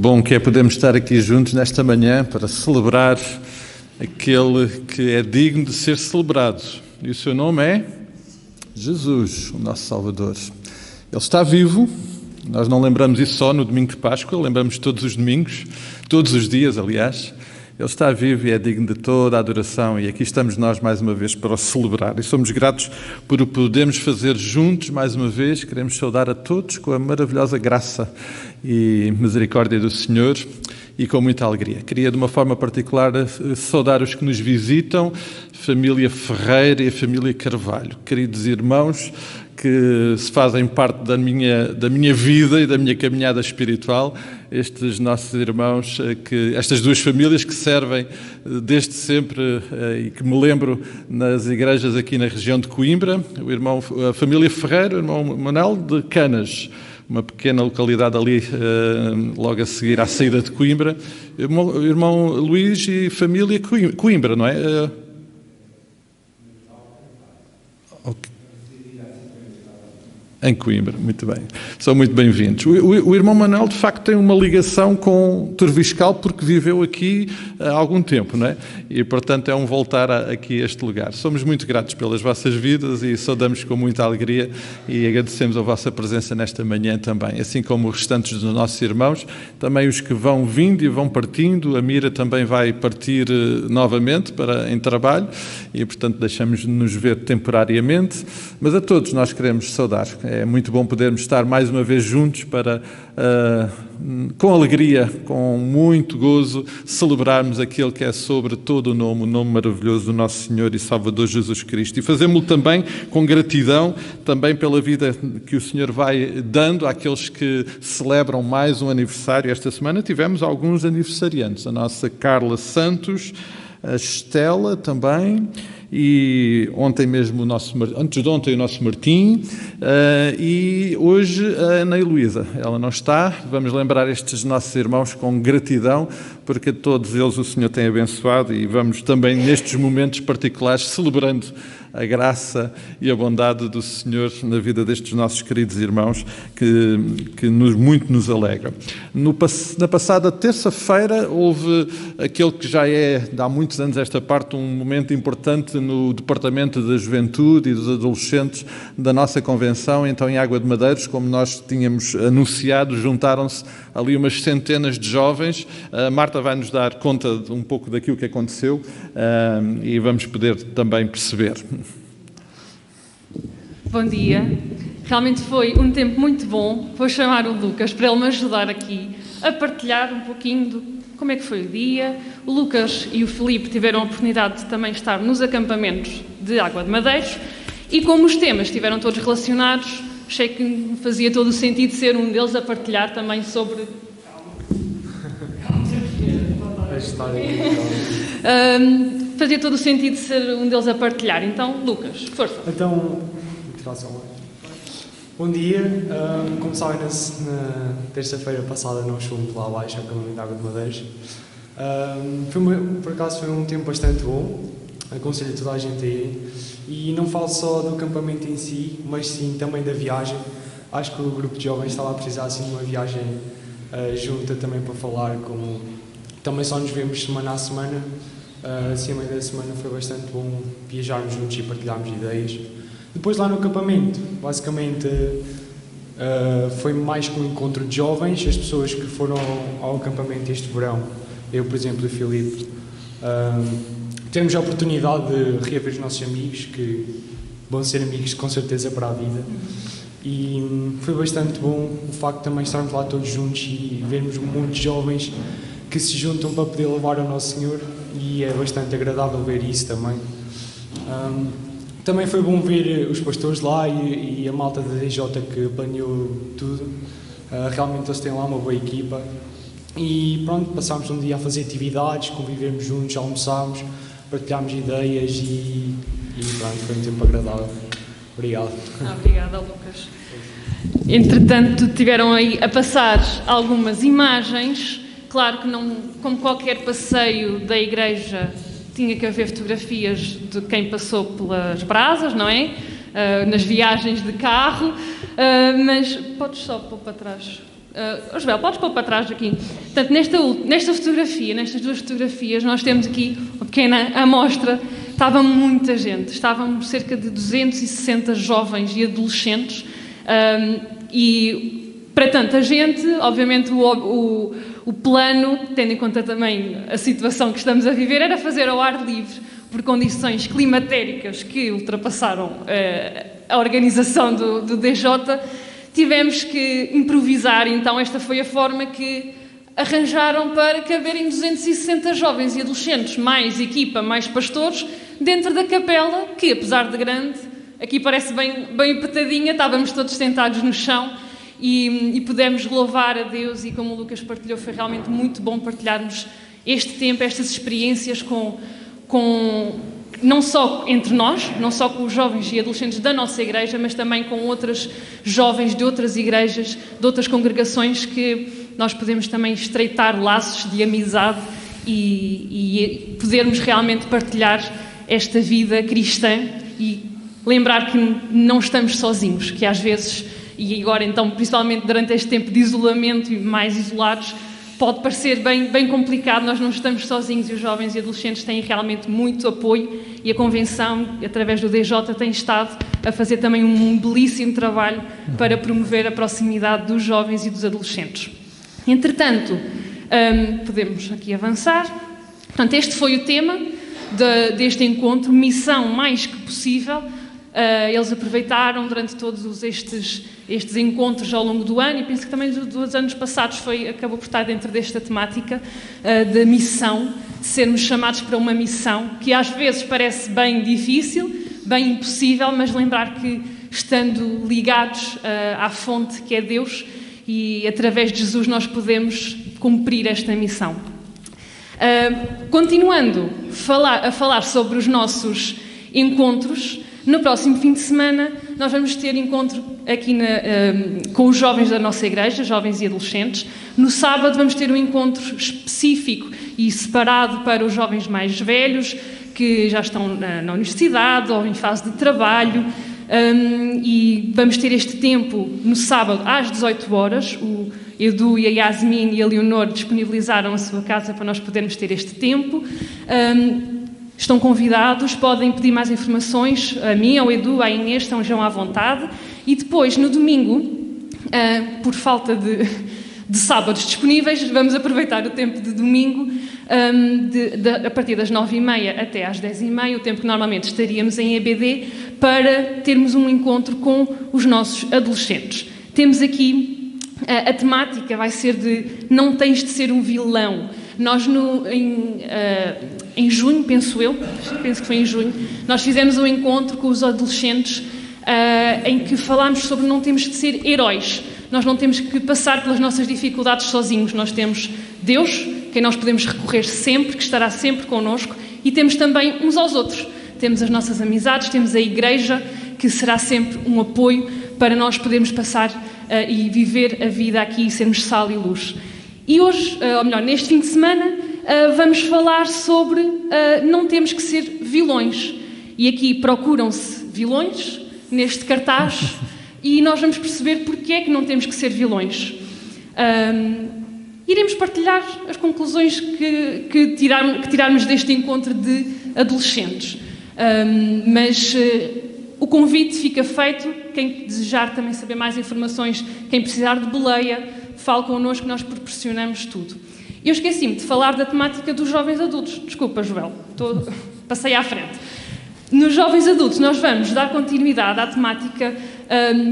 bom que é podermos estar aqui juntos nesta manhã para celebrar aquele que é digno de ser celebrado. E o seu nome é Jesus, o nosso Salvador. Ele está vivo. Nós não lembramos isso só no domingo de Páscoa, lembramos todos os domingos, todos os dias, aliás. Ele está vivo e é digno de toda a adoração, e aqui estamos nós mais uma vez para o celebrar. E somos gratos por o podermos fazer juntos mais uma vez. Queremos saudar a todos com a maravilhosa graça e misericórdia do Senhor e com muita alegria. Queria de uma forma particular saudar os que nos visitam, a família Ferreira e a família Carvalho. Queridos irmãos que se fazem parte da minha vida e da minha caminhada espiritual, estes nossos irmãos, estas duas famílias que servem desde sempre e que me lembro nas igrejas aqui na região de Coimbra, a família Ferreira, o irmão Manuel de Canas, uma pequena localidade ali logo a seguir à saída de Coimbra, o irmão Luís e família Coimbra, não é? Ok. Em Coimbra, muito bem. São muito bem-vindos. O irmão Manuel, de facto, tem uma ligação com Torviscal porque viveu aqui há algum tempo, não é? E, portanto, é um voltar aqui a este lugar. Somos muito gratos pelas vossas vidas e saudamos com muita alegria e agradecemos a vossa presença nesta manhã também, assim como os restantes dos nossos irmãos, também os que vão vindo e vão partindo. A Mira também vai partir novamente em trabalho e, portanto, deixamos-nos ver temporariamente, mas a todos nós queremos saudar. É muito bom podermos estar mais uma vez juntos para, com alegria, com muito gozo, celebrarmos aquele que é sobre todo o nome maravilhoso do nosso Senhor e Salvador Jesus Cristo. E fazemos-lo também com gratidão, também pela vida que o Senhor vai dando àqueles que celebram mais um aniversário. Esta semana tivemos alguns aniversariantes. A nossa Carla Santos, a Estela também, e antes de ontem o nosso Martim, e hoje a Ana Heloísa. Ela não está. Vamos lembrar estes nossos irmãos com gratidão, porque a todos eles o Senhor tem abençoado, e vamos também nestes momentos particulares celebrando a graça e a bondade do Senhor na vida destes nossos queridos irmãos que muito nos alegra. Na passada terça-feira houve aquele que já é, de há muitos anos esta parte, um momento importante no Departamento da Juventude e dos Adolescentes da nossa convenção. Então, em Água de Madeiros, como nós tínhamos anunciado, juntaram-se ali umas centenas de jovens. A Marta vai nos dar conta de um pouco daquilo que aconteceu e vamos poder também perceber. Bom dia. Realmente foi um tempo muito bom. Vou chamar o Lucas para ele me ajudar aqui a partilhar um pouquinho de como é que foi o dia. O Lucas e o Filipe tiveram a oportunidade de também estar nos acampamentos de Água de Madeiros e como os temas estiveram todos relacionados, achei que fazia todo o sentido ser um deles a partilhar também sobre... fazia todo o sentido ser um deles a partilhar. Então, Lucas, força. Então, bom dia. Como sabem, na terça-feira passada nós fomos lá abaixo ao acampamento de Água de Madeiros. Por acaso foi um tempo bastante bom. Aconselho toda a gente a ir. E não falo só do acampamento em si, mas sim também da viagem. Acho que o grupo de jovens estava a precisar assim, de uma viagem junta também para falar. Como também só nos vemos semana a semana. Assim, a meio da semana foi bastante bom viajarmos juntos e partilharmos ideias. Depois lá no acampamento, basicamente foi mais com um encontro de jovens, as pessoas que foram ao acampamento este verão, eu por exemplo e o Filipe, temos a oportunidade de reaver os nossos amigos, que vão ser amigos com certeza para a vida, e foi bastante bom o facto de também estarmos lá todos juntos e vermos muitos jovens que se juntam para poder louvar ao Nosso Senhor, e é bastante agradável ver isso também. Também foi bom ver os pastores lá e a malta da DJ que planeou tudo. Realmente eles têm lá uma boa equipa. E pronto, passámos um dia a fazer atividades, convivemos juntos, almoçámos, partilhámos ideias e pronto, foi um tempo agradável. Obrigado. Obrigada, Lucas. Entretanto, tiveram aí a passar algumas imagens. Claro que não, como qualquer passeio da igreja, tinha que haver fotografias de quem passou pelas brasas, não é? Nas viagens de carro, mas podes só pôr para trás Joel, podes pôr para trás aqui. Portanto, nestas duas fotografias, nós temos aqui uma pequena amostra. Estava muita gente, estávamos cerca de 260 jovens e adolescentes, e para tanta gente, obviamente o plano, tendo em conta também a situação que estamos a viver, era fazer ao ar livre, por condições climatéricas que ultrapassaram a organização do DJ. Tivemos que improvisar, então esta foi a forma que arranjaram para caberem 260 jovens e adolescentes, mais equipa, mais pastores, dentro da capela, que apesar de grande, aqui parece bem apertadinha, estávamos todos sentados no chão e pudemos louvar a Deus, e como o Lucas partilhou, foi realmente muito bom partilharmos este tempo, estas experiências com não só entre nós, não só com os jovens e adolescentes da nossa igreja, mas também com outros jovens de outras igrejas, de outras congregações, que nós podemos também estreitar laços de amizade e podermos realmente partilhar esta vida cristã e lembrar que não estamos sozinhos, que às vezes, e agora então, principalmente durante este tempo de isolamento e mais isolados, pode parecer bem complicado, nós não estamos sozinhos, e os jovens e adolescentes têm realmente muito apoio, e a Convenção, através do DJ, tem estado a fazer também um belíssimo trabalho para promover a proximidade dos jovens e dos adolescentes. Entretanto, podemos aqui avançar. Portanto, este foi o tema deste encontro, missão mais que possível. Eles aproveitaram durante todos estes encontros ao longo do ano, e penso que também dos anos passados acabou por estar dentro desta temática da missão, de sermos chamados para uma missão que às vezes parece bem difícil, bem impossível, mas lembrar que estando ligados à fonte que é Deus, e através de Jesus nós podemos cumprir esta missão. Continuando a falar sobre os nossos encontros, no próximo fim de semana nós vamos ter encontro aqui com os jovens da nossa igreja, jovens e adolescentes. No sábado vamos ter um encontro específico e separado para os jovens mais velhos, que já estão na universidade ou em fase de trabalho, e vamos ter este tempo no sábado às 18 horas. O Edu e a Yasmin e a Leonor disponibilizaram a sua casa para nós podermos ter este tempo. Estão convidados, podem pedir mais informações a mim, ao Edu, à Inês, estão já à vontade. E depois, no domingo, por falta de sábados disponíveis, vamos aproveitar o tempo de domingo, a partir das 9h30 até às 10h30, o tempo que normalmente estaríamos em EBD, para termos um encontro com os nossos adolescentes. Temos aqui, a temática vai ser de não tens de ser um vilão. Nós, em junho, penso que foi em junho, nós fizemos um encontro com os adolescentes em que falámos sobre não temos de ser heróis. Nós não temos que passar pelas nossas dificuldades sozinhos. Nós temos Deus, quem nós podemos recorrer sempre, que estará sempre connosco, e temos também uns aos outros. Temos as nossas amizades, temos a igreja, que será sempre um apoio para nós podermos passar e viver a vida aqui e sermos sal e luz. E hoje, ou melhor, neste fim de semana, vamos falar sobre não temos que ser vilões. E aqui procuram-se vilões neste cartaz, e nós vamos perceber porque é que não temos que ser vilões. Iremos partilhar as conclusões que tirarmos deste encontro de adolescentes. Mas o convite fica feito. Quem desejar também saber mais informações, quem precisar de boleia, fale connosco, nós proporcionamos tudo. Eu esqueci-me de falar da temática dos jovens adultos. Desculpa, Joel, passei à frente. Nos jovens adultos, nós vamos dar continuidade à temática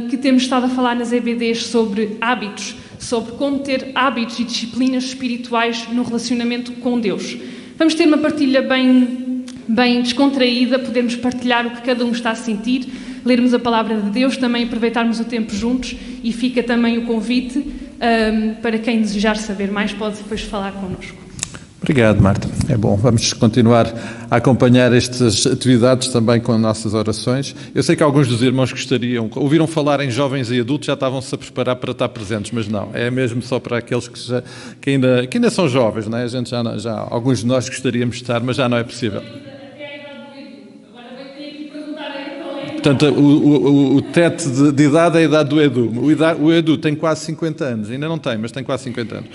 que temos estado a falar nas EBDs sobre hábitos, sobre como ter hábitos e disciplinas espirituais no relacionamento com Deus. Vamos ter uma partilha bem descontraída, podermos partilhar o que cada um está a sentir, lermos a palavra de Deus, também aproveitarmos o tempo juntos, e fica também o convite para quem desejar saber mais, pode depois falar connosco. Obrigado, Marta. É bom. Vamos continuar a acompanhar estas atividades também com nossas orações. Eu sei que alguns dos irmãos ouviram falar em jovens e adultos, já estavam-se a preparar para estar presentes, mas não. É mesmo só para aqueles que ainda são jovens, não é? A gente alguns de nós gostaríamos de estar, mas já não é possível. Portanto, o teto de idade é a idade do Edu. O Edu tem quase 50 anos, ainda não tem, mas tem quase 50 anos.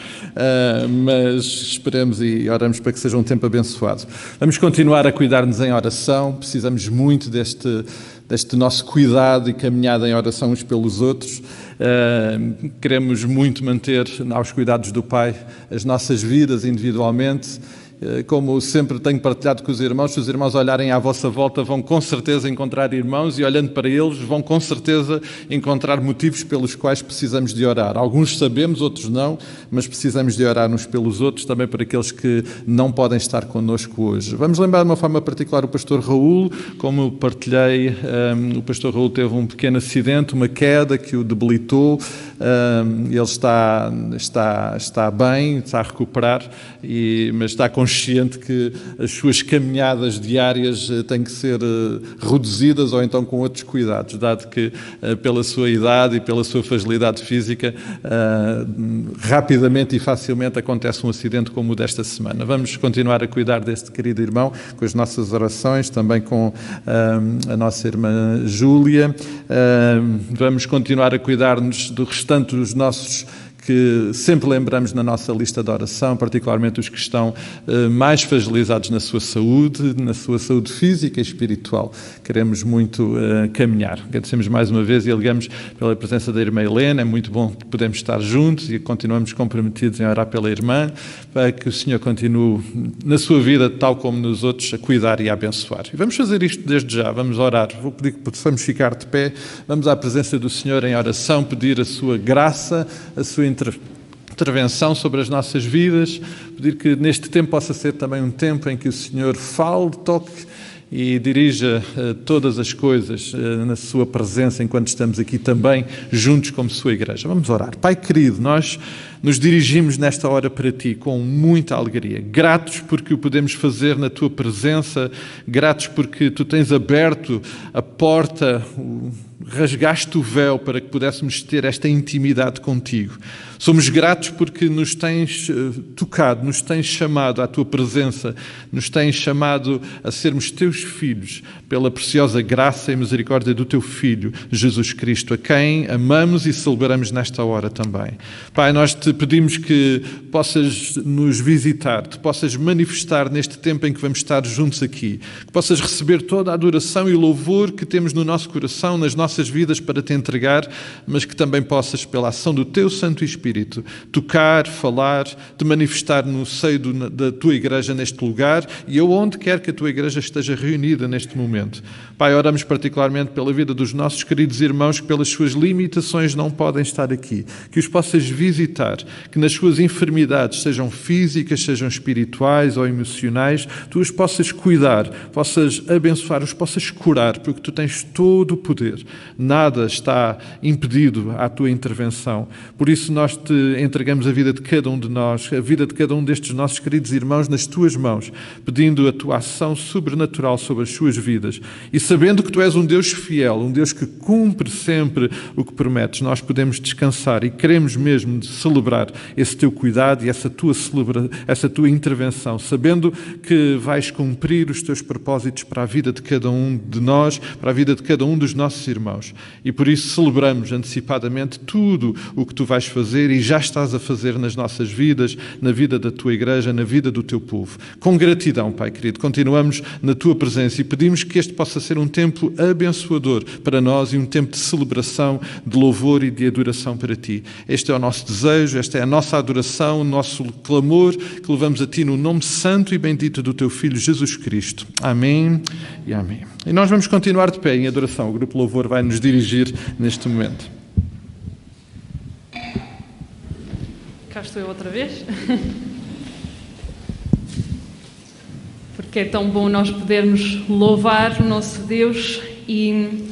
Mas esperemos e oramos para que seja um tempo abençoado. Vamos continuar a cuidar-nos em oração, precisamos muito deste nosso cuidado e caminhada em oração uns pelos outros. Queremos muito manter aos cuidados do Pai as nossas vidas individualmente. Como sempre tenho partilhado com os irmãos, se os irmãos olharem à vossa volta, vão com certeza encontrar irmãos e olhando para eles, vão com certeza encontrar motivos pelos quais precisamos de orar. Alguns sabemos, outros não, mas precisamos de orar uns pelos outros, também para aqueles que não podem estar connosco hoje. Vamos lembrar de uma forma particular o pastor Raul. Como partilhei, o pastor Raul teve um pequeno acidente, uma queda que o debilitou. Ele está bem, está a recuperar, mas está consciente que as suas caminhadas diárias têm que ser reduzidas ou então com outros cuidados, dado que pela sua idade e pela sua fragilidade física rapidamente e facilmente acontece um acidente como o desta semana. Vamos continuar a cuidar deste querido irmão com as nossas orações, também com a nossa irmã Júlia. Vamos continuar a cuidar-nos do restante dos nossos que sempre lembramos na nossa lista de oração, particularmente os que estão mais fragilizados na sua saúde física e espiritual. Queremos muito caminhar. Agradecemos mais uma vez e alegamos pela presença da irmã Helena. É muito bom que podemos estar juntos e continuamos comprometidos em orar pela irmã, para que o Senhor continue na sua vida, tal como nos outros, a cuidar e a abençoar. E vamos fazer isto desde já, vamos orar. Vou pedir que possamos ficar de pé, vamos à presença do Senhor em oração, pedir a sua graça, a sua intervenção sobre as nossas vidas, pedir que neste tempo possa ser também um tempo em que o Senhor fale, toque e dirija todas as coisas na sua presença enquanto estamos aqui também juntos como sua igreja. Vamos orar. Pai querido, nós nos dirigimos nesta hora para Ti com muita alegria, gratos porque o podemos fazer na Tua presença, gratos porque Tu tens aberto a porta, rasgaste o véu para que pudéssemos ter esta intimidade contigo. Somos gratos porque nos tens tocado, nos tens chamado à Tua presença, nos tens chamado a sermos Teus filhos, pela preciosa graça e misericórdia do Teu Filho, Jesus Cristo, a quem amamos e celebramos nesta hora também. Pai, nós Te pedimos que possas nos visitar, Te possas manifestar neste tempo em que vamos estar juntos aqui, que possas receber toda a adoração e louvor que temos no nosso coração, nas nossas vidas para Te entregar, mas que também possas, pela ação do Teu Santo Espírito, tocar, falar, Te manifestar no seio da Tua igreja neste lugar e aonde quer que a Tua igreja esteja reunida neste momento. Pai, oramos particularmente pela vida dos nossos queridos irmãos que pelas suas limitações não podem estar aqui, que os possas visitar, que nas suas enfermidades, sejam físicas, sejam espirituais ou emocionais, Tu os possas cuidar, possas abençoar, os possas curar, porque Tu tens todo o poder. Nada está impedido à Tua intervenção. Por isso nós Te entregamos a vida de cada um de nós, a vida de cada um destes nossos queridos irmãos nas Tuas mãos, pedindo a Tua ação sobrenatural sobre as suas vidas. E sabendo que Tu és um Deus fiel, um Deus que cumpre sempre o que prometes, nós podemos descansar e queremos mesmo celebrar esse Teu cuidado e essa Tua intervenção, sabendo que vais cumprir os Teus propósitos para a vida de cada um de nós, para a vida de cada um dos nossos irmãos. E por isso celebramos antecipadamente tudo o que Tu vais fazer e já estás a fazer nas nossas vidas, na vida da Tua igreja, na vida do Teu povo. Com gratidão, Pai querido, continuamos na Tua presença e pedimos que este possa ser um tempo abençoador para nós e um tempo de celebração, de louvor e de adoração para Ti. Este é o nosso desejo, esta é a nossa adoração, o nosso clamor que levamos a Ti no nome santo e bendito do Teu Filho Jesus Cristo. Amém e amém. E nós vamos continuar de pé em adoração. O Grupo Louvor vai nos dirigir neste momento. Cá estou eu outra vez. Porque é tão bom nós podermos louvar o nosso Deus e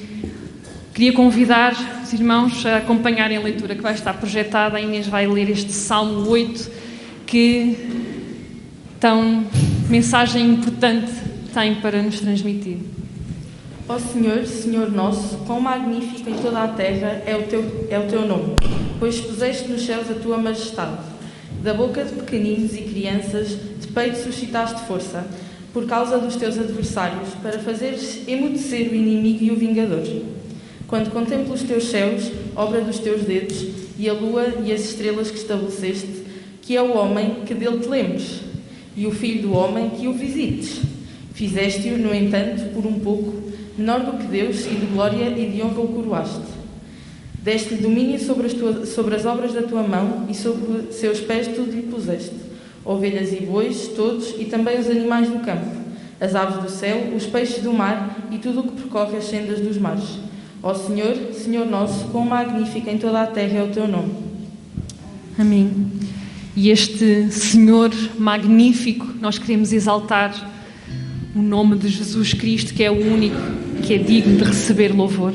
queria convidar os irmãos a acompanharem a leitura que vai estar projetada. A Inês vai ler este Salmo 8, que tão mensagem importante tem para nos transmitir. Ó Senhor, Senhor nosso, quão magnífico em toda a terra é o teu nome, pois puseste nos céus a tua majestade. Da boca de pequeninos e crianças, de peito suscitaste força. por causa dos teus adversários, para fazeres emudecer o inimigo e o vingador. Quando contemplo os teus céus, obra dos teus dedos, e a lua e as estrelas que estabeleceste, que é o homem que dele te lembres, e o filho do homem que o visites. Fizeste-o, no entanto, por um pouco, menor do que Deus, e de glória e de honra o coroaste. Deste-lhe domínio sobre as obras da tua mão, e sobre seus pés tudo lhe puseste. Ovelhas e bois, todos, e também os animais do campo, as aves do céu, os peixes do mar, e tudo o que percorre as sendas dos mares. Ó Senhor, Senhor nosso, quão magnífico em toda a terra é o teu nome. Amém. E este Senhor magnífico, nós queremos exaltar o nome de Jesus Cristo, que é o único que é digno de receber louvor.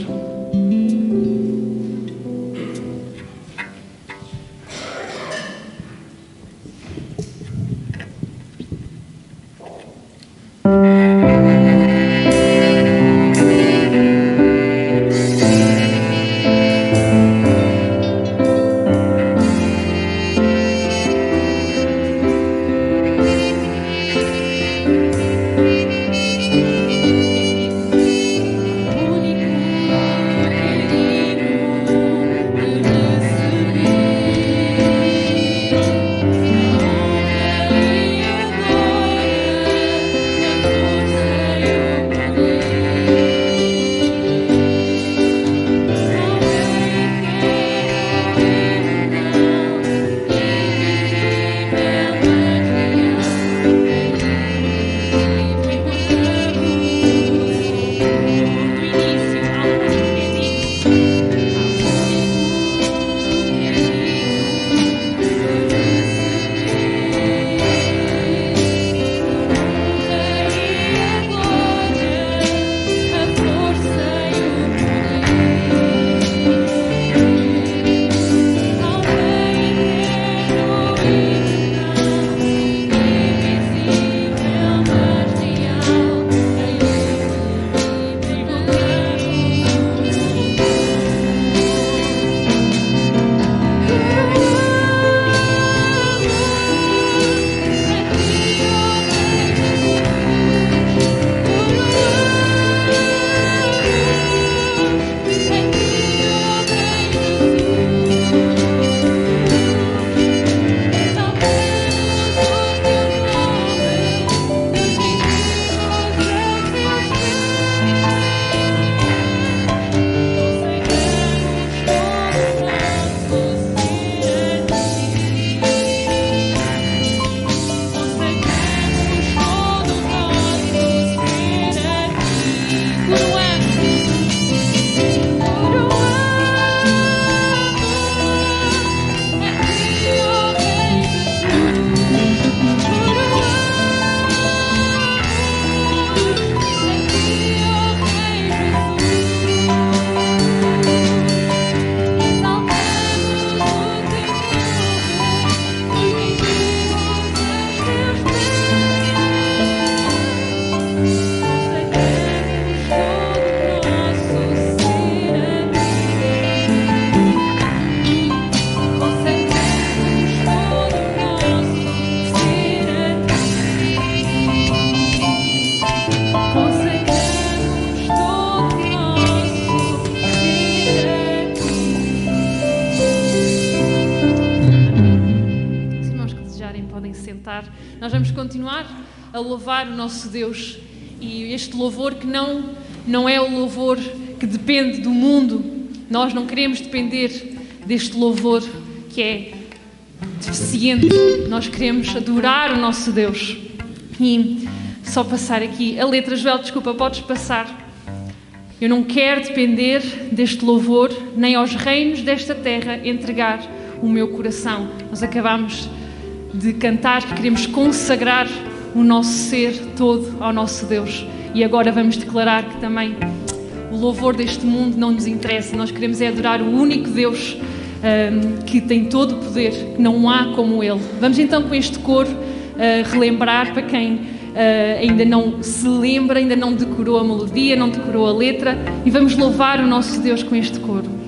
Nós vamos continuar a louvar o nosso Deus, e este louvor que não é o louvor que depende do mundo. Nós não queremos depender deste louvor que é deficiente. Nós queremos adorar o nosso Deus. E só passar aqui a letra, Joel, desculpa, podes passar. Eu não quero depender deste louvor, nem aos reinos desta terra entregar o meu coração. Nós acabamos de cantar que queremos consagrar o nosso ser todo ao nosso Deus. E agora vamos declarar que também o louvor deste mundo não nos interessa. Nós queremos adorar o único Deus que tem todo o poder, que não há como Ele. Vamos então com este coro relembrar para quem ainda não se lembra, ainda não decorou a melodia, não decorou a letra, e vamos louvar o nosso Deus com este coro.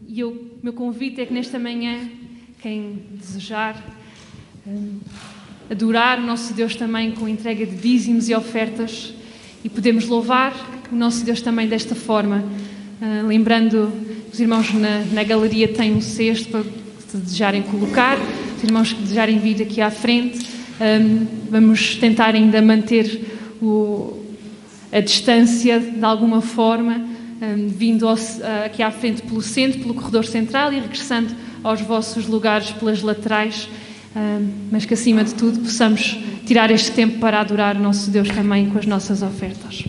E o meu convite é que nesta manhã, quem desejar adorar o nosso Deus também com entrega de dízimos e ofertas, e podemos louvar o nosso Deus também desta forma, lembrando, os irmãos na galeria têm um cesto para se desejarem colocar, os irmãos que desejarem vir aqui à frente, vamos tentar ainda manter a distância de alguma forma, vindo aqui à frente pelo centro, pelo corredor central e regressando aos vossos lugares pelas laterais, mas que acima de tudo possamos tirar este tempo para adorar o nosso Deus também com as nossas ofertas.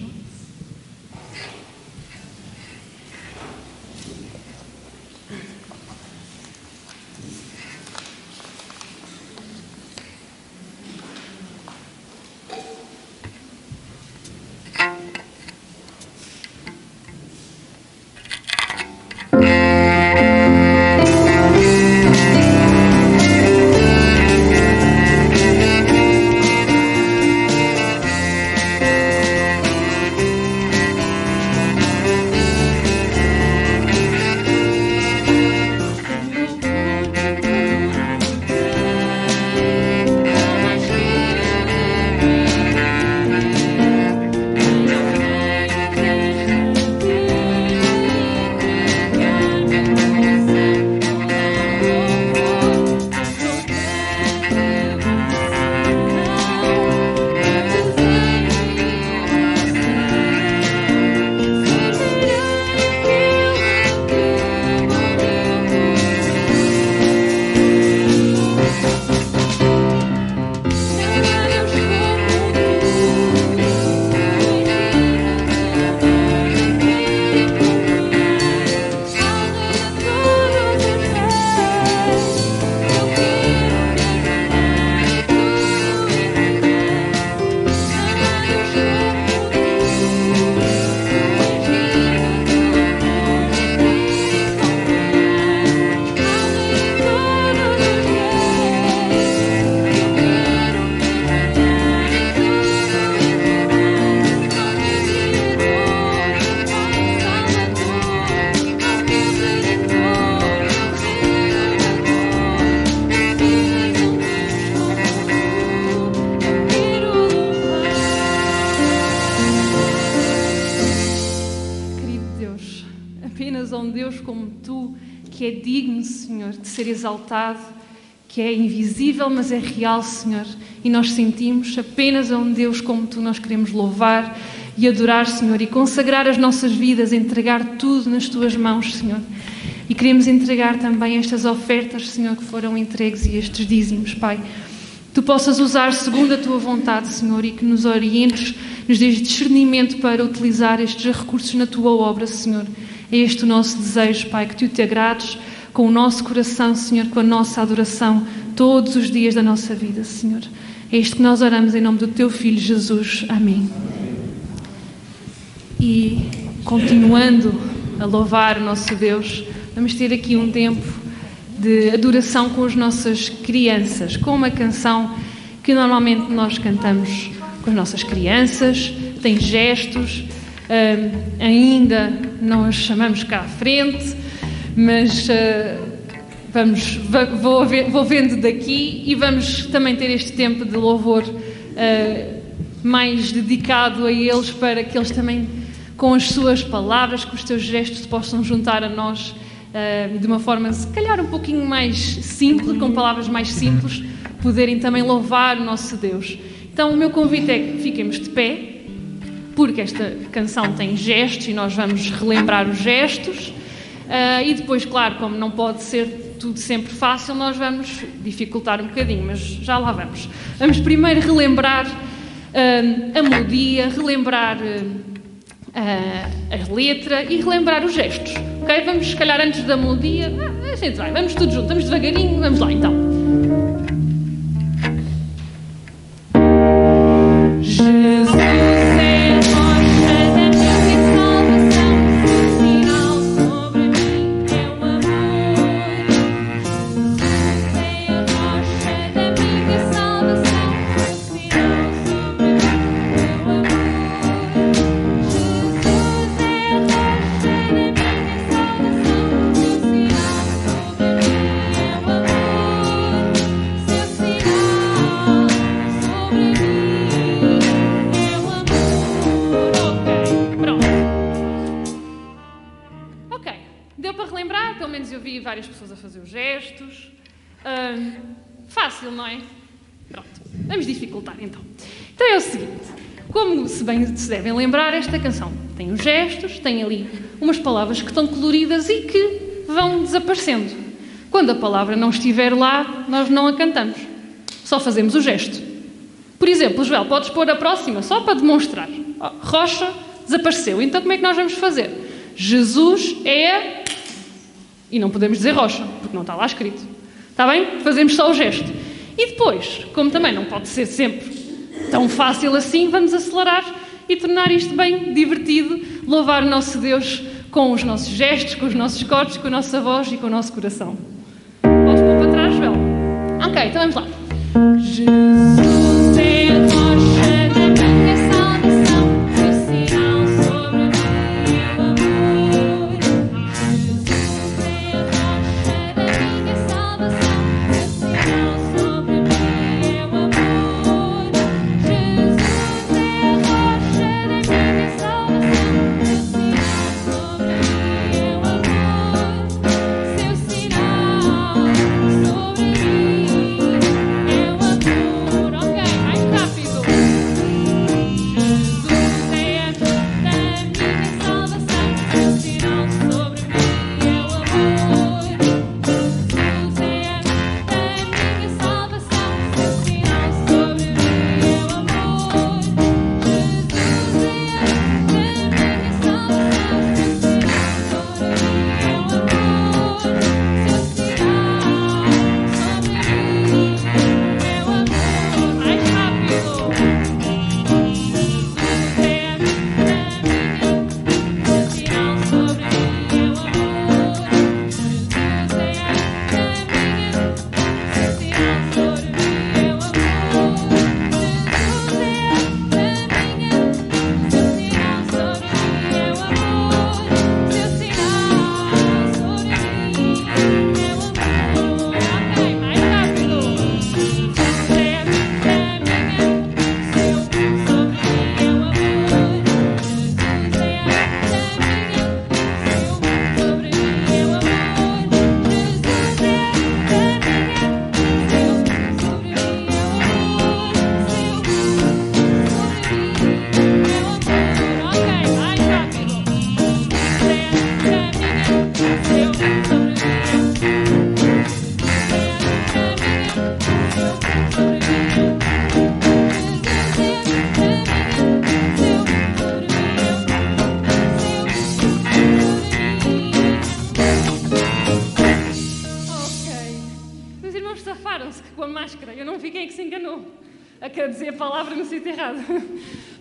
Que é digno, Senhor, de ser exaltado, que é invisível, mas é real, Senhor. E nós sentimos apenas a um Deus como Tu nós queremos louvar e adorar, Senhor, e consagrar as nossas vidas, entregar tudo nas Tuas mãos, Senhor. E queremos entregar também estas ofertas, Senhor, que foram entregues e estes dízimos, Pai. Tu possas usar segundo a Tua vontade, Senhor, e que nos orientes, nos dês discernimento para utilizar estes recursos na Tua obra, Senhor. É este o nosso desejo, Pai, que Tu te agrades com o nosso coração, Senhor, com a nossa adoração, todos os dias da nossa vida, Senhor. É isto que nós oramos em nome do Teu Filho, Jesus. Amém. E, continuando a louvar o nosso Deus, vamos ter aqui um tempo de adoração com as nossas crianças, com uma canção que normalmente nós cantamos com as nossas crianças, tem gestos, ainda não as chamamos cá à frente, mas vou vendo daqui e vamos também ter este tempo de louvor mais dedicado a eles, para que eles também, com as suas palavras, com os seus gestos, se possam juntar a nós de uma forma, se calhar, um pouquinho mais simples, com palavras mais simples, poderem também louvar o nosso Deus. Então, o meu convite é que fiquemos de pé, porque esta canção tem gestos e nós vamos relembrar os gestos. E depois, claro, como não pode ser tudo sempre fácil, nós vamos dificultar um bocadinho, mas já lá vamos. Vamos primeiro relembrar a melodia, relembrar a letra e relembrar os gestos. Ok? Vamos, se calhar, antes da melodia, a gente vai, vamos tudo junto, vamos devagarinho, vamos lá então. Jesus é a rocha da minha salvação, sinal sobre mim é o amor. Jesus é a rocha da minha salvação, sinal sobre mim é o amor. Jesus é a rocha da minha salvação, partilhar, pelo menos eu vi várias pessoas a fazer os gestos. Fácil, não é? Pronto, vamos dificultar então. Então é o seguinte, como se bem se devem lembrar, esta canção tem os gestos, tem ali umas palavras que estão coloridas e que vão desaparecendo. Quando a palavra não estiver lá, nós não a cantamos, só fazemos o gesto. Por exemplo, Joel, podes pôr a próxima, só para demonstrar. Rocha desapareceu, então como é que nós vamos fazer? Jesus é... E não podemos dizer rocha, porque não está lá escrito. Está bem? Fazemos só o gesto. E depois, como também não pode ser sempre tão fácil assim, vamos acelerar e tornar isto bem divertido, louvar o nosso Deus com os nossos gestos, com os nossos cortes, com a nossa voz e com o nosso coração. Podes pôr para trás, Joel? Ok, então vamos lá. Jesus é a rocha da minha salvação, seu sinal sobre mim é o amor. Jesus é a rocha da minha salvação, seu sinal sobre mim é o amor. Jesus é a rocha da minha salvação, seu sinal sobre mim é o amor. Seu sinal sobre mim é o amor. Ok, mais rápido. Jesus é a da minha salvação, seu sinal sobre mim é o amor. Jesus é a da minha salvação, seu sinal sobre mim é o amor. Jesus é a da minha salvação, seu sinal sobre mim é o amor. Seu sinal sobre mim é o amor. Mais rápido. Os irmãos safaram-se com a máscara. Eu não vi quem é que se enganou a dizer a palavra no sítio errado.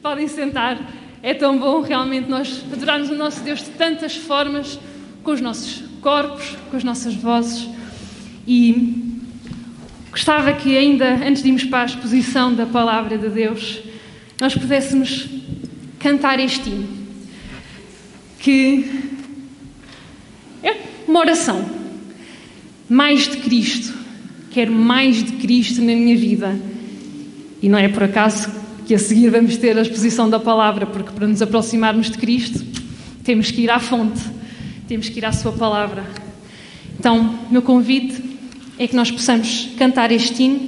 Podem sentar. É tão bom realmente nós adorarmos o nosso Deus de tantas formas, com os nossos corpos, com as nossas vozes. E gostava que ainda, antes de irmos para a exposição da palavra de Deus, nós pudéssemos cantar este hino, que é uma oração. Mais de Cristo. Quero mais de Cristo na minha vida. E não é por acaso que a seguir vamos ter a exposição da palavra, porque para nos aproximarmos de Cristo temos que ir à fonte, temos que ir à sua palavra. Então, o meu convite é que nós possamos cantar este hino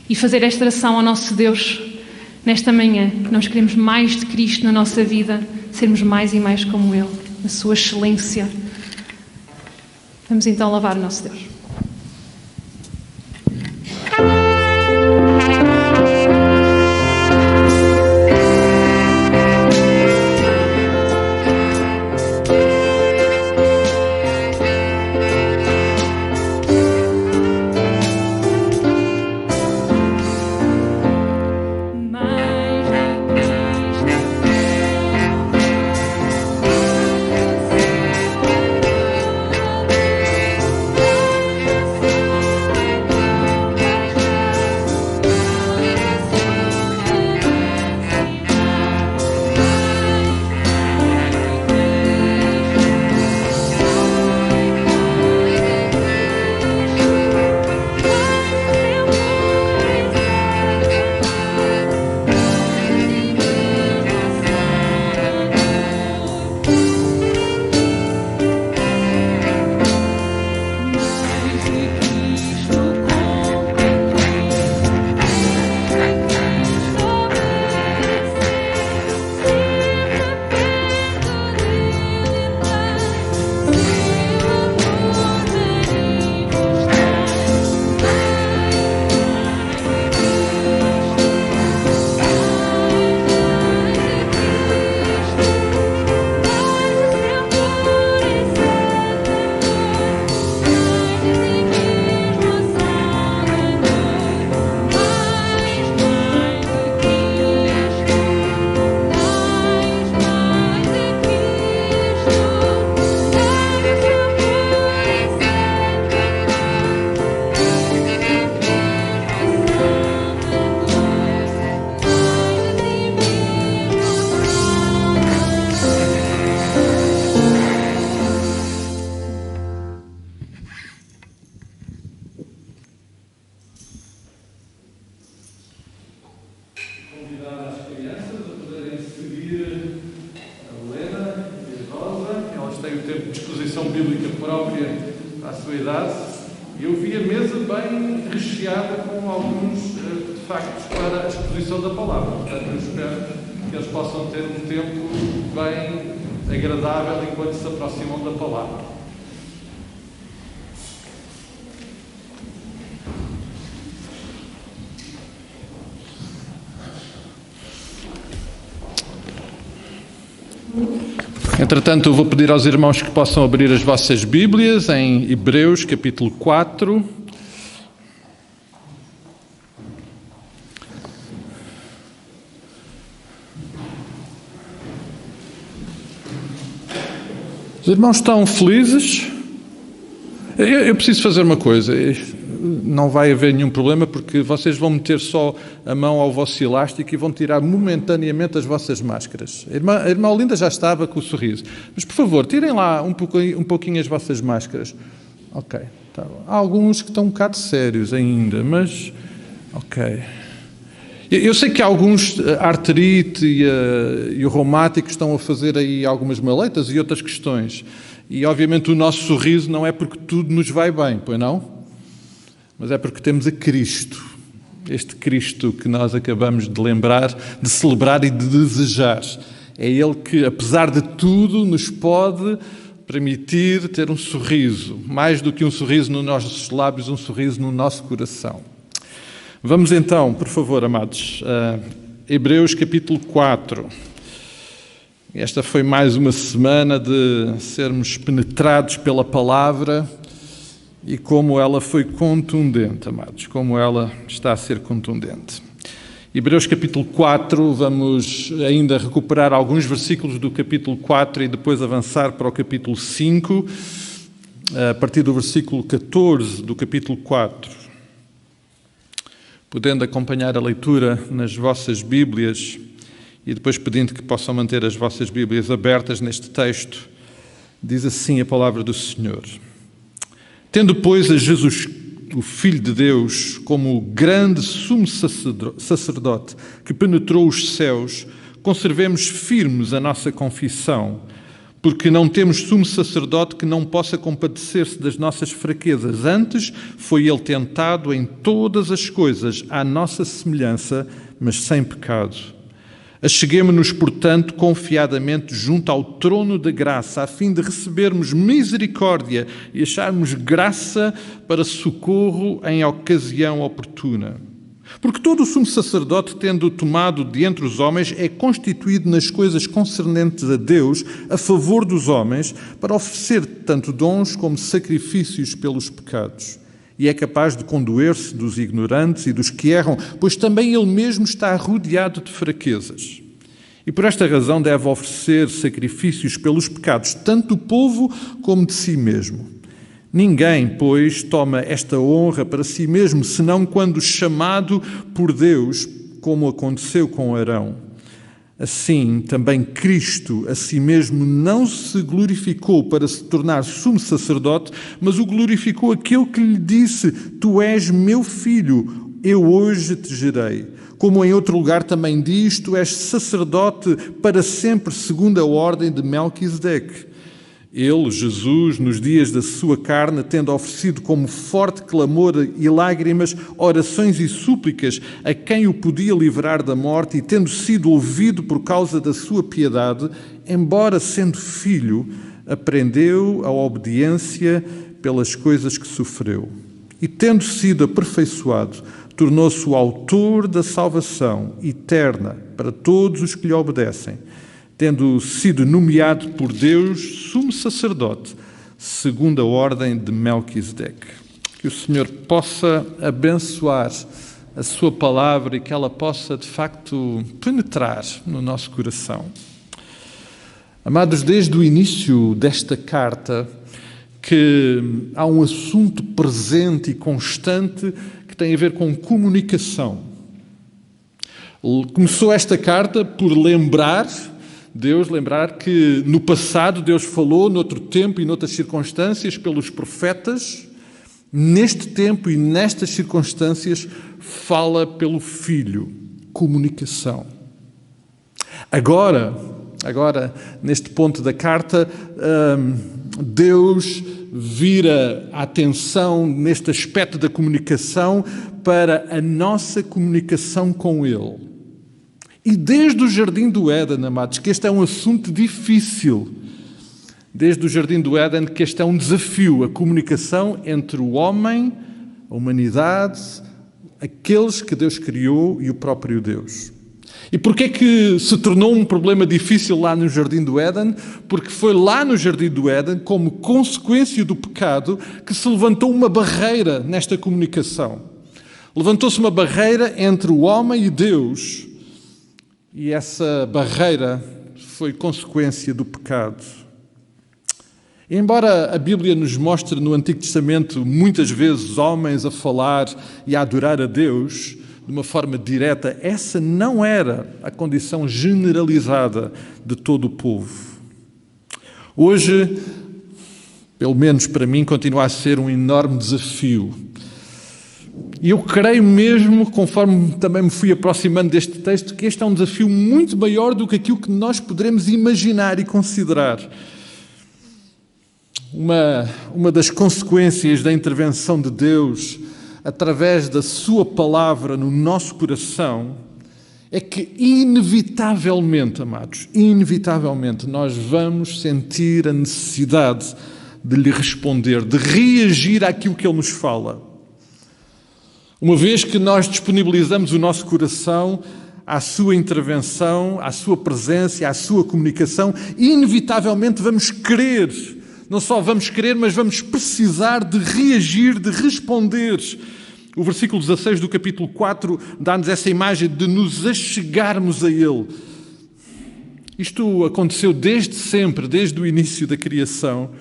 e fazer esta oração ao nosso Deus nesta manhã, que nós queremos mais de Cristo na nossa vida, sermos mais e mais como Ele, na sua excelência. Vamos então louvar o nosso Deus. Mais à sua idade, e eu vi a mesa bem recheada com alguns artefactos para a exposição da palavra. Portanto, eu espero que eles possam ter um tempo bem agradável enquanto se aproximam da palavra. Entretanto, eu vou pedir aos irmãos que possam abrir as vossas Bíblias em Hebreus, capítulo 4. Os irmãos estão felizes? Eu preciso fazer uma coisa. Não vai haver nenhum problema, porque vocês vão meter só a mão ao vosso elástico e vão tirar momentaneamente as vossas máscaras. A irmã Olinda já estava com o sorriso. Mas, por favor, tirem lá um pouquinho as vossas máscaras. Ok, tá bom. Há alguns que estão um bocado sérios ainda, mas... Ok. Eu sei que alguns, a artrite e o reumático, estão a fazer aí algumas maletas e outras questões. E, obviamente, o nosso sorriso não é porque tudo nos vai bem, pois não? Mas é porque temos a Cristo, este Cristo que nós acabamos de lembrar, de celebrar e de desejar. É Ele que, apesar de tudo, nos pode permitir ter um sorriso, mais do que um sorriso nos nossos lábios, um sorriso no nosso coração. Vamos então, por favor, amados, a Hebreus capítulo 4. Esta foi mais uma semana de sermos penetrados pela palavra. E como ela foi contundente, amados, como ela está a ser contundente. Hebreus capítulo 4, vamos ainda recuperar alguns versículos do capítulo 4 e depois avançar para o capítulo 5, a partir do versículo 14 do capítulo 4. Podendo acompanhar a leitura nas vossas Bíblias e depois pedindo que possam manter as vossas Bíblias abertas neste texto, diz assim a palavra do Senhor. Tendo, pois, a Jesus, o Filho de Deus, como o grande sumo sacerdote que penetrou os céus, conservemos firmes a nossa confissão, porque não temos sumo sacerdote que não possa compadecer-se das nossas fraquezas. Antes foi ele tentado em todas as coisas à nossa semelhança, mas sem pecado. Acheguemo-nos, portanto, confiadamente junto ao trono da graça, a fim de recebermos misericórdia e acharmos graça para socorro em ocasião oportuna. Porque todo o sumo sacerdote, tendo tomado de entre os homens, é constituído nas coisas concernentes a Deus, a favor dos homens, para oferecer tanto dons como sacrifícios pelos pecados. E é capaz de condoer-se dos ignorantes e dos que erram, pois também ele mesmo está rodeado de fraquezas. E por esta razão deve oferecer sacrifícios pelos pecados, tanto do povo como de si mesmo. Ninguém, pois, toma esta honra para si mesmo, senão quando chamado por Deus, como aconteceu com Arão. Assim, também Cristo a si mesmo não se glorificou para se tornar sumo sacerdote, mas o glorificou aquele que lhe disse: Tu és meu filho, eu hoje te gerei. Como em outro lugar também diz: Tu és sacerdote para sempre, segundo a ordem de Melquisedeque. Ele, Jesus, nos dias da sua carne, tendo oferecido como forte clamor e lágrimas, orações e súplicas a quem o podia livrar da morte, e tendo sido ouvido por causa da sua piedade, embora sendo filho, aprendeu a obediência pelas coisas que sofreu. E tendo sido aperfeiçoado, tornou-se o autor da salvação eterna para todos os que lhe obedecem, tendo sido nomeado por Deus sumo sacerdote, segundo a ordem de Melquisedeque. Que o Senhor possa abençoar a sua palavra e que ela possa, de facto, penetrar no nosso coração. Amados, desde o início desta carta, que há um assunto presente e constante que tem a ver com comunicação. Começou esta carta por lembrar que no passado Deus falou, noutro tempo e noutras circunstâncias, pelos profetas. Neste tempo e nestas circunstâncias, fala pelo Filho. Comunicação. Agora, agora neste ponto da carta, Deus vira a atenção neste aspecto da comunicação para a nossa comunicação com Ele. E desde o Jardim do Éden, amados, que este é um assunto difícil. Desde o Jardim do Éden, que este é um desafio, a comunicação entre o homem, a humanidade, aqueles que Deus criou e o próprio Deus. E porquê é que se tornou um problema difícil lá no Jardim do Éden? Porque foi lá no Jardim do Éden, como consequência do pecado, que se levantou uma barreira nesta comunicação. Levantou-se uma barreira entre o homem e Deus. E essa barreira foi consequência do pecado. E embora a Bíblia nos mostre no Antigo Testamento muitas vezes homens a falar e a adorar a Deus de uma forma direta, essa não era a condição generalizada de todo o povo. Hoje, pelo menos para mim, continua a ser um enorme desafio. E eu creio mesmo, conforme também me fui aproximando deste texto, que este é um desafio muito maior do que aquilo que nós poderemos imaginar e considerar. Uma das consequências da intervenção de Deus através da sua palavra no nosso coração é que inevitavelmente, amados, inevitavelmente nós vamos sentir a necessidade de lhe responder, de reagir àquilo que Ele nos fala. Uma vez que nós disponibilizamos o nosso coração à sua intervenção, à sua presença, à sua comunicação, inevitavelmente vamos querer. Não só vamos querer, mas vamos precisar de reagir, de responder. O versículo 16 do capítulo 4 dá-nos essa imagem de nos achegarmos a Ele. Isto aconteceu desde sempre, desde o início da criação.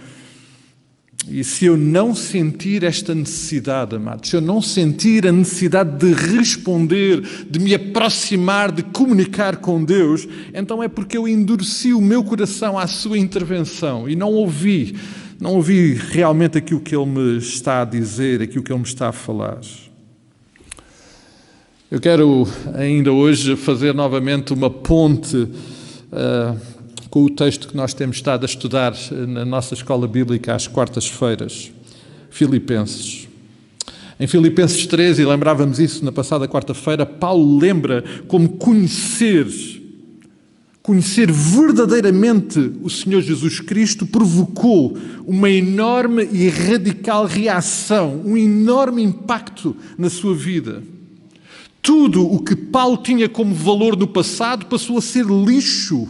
E se eu não sentir esta necessidade, amados, se eu não sentir a necessidade de responder, de me aproximar, de comunicar com Deus, então é porque eu endureci o meu coração à sua intervenção e não ouvi realmente aquilo que Ele me está a dizer, aquilo que Ele me está a falar. Eu quero ainda hoje fazer novamente uma ponte com o texto que nós temos estado a estudar na nossa escola bíblica às quartas-feiras, Filipenses. Em Filipenses 13, e lembrávamos isso na passada quarta-feira, Paulo lembra como conhecer verdadeiramente o Senhor Jesus Cristo provocou uma enorme e radical reação, um enorme impacto na sua vida. Tudo o que Paulo tinha como valor no passado passou a ser lixo.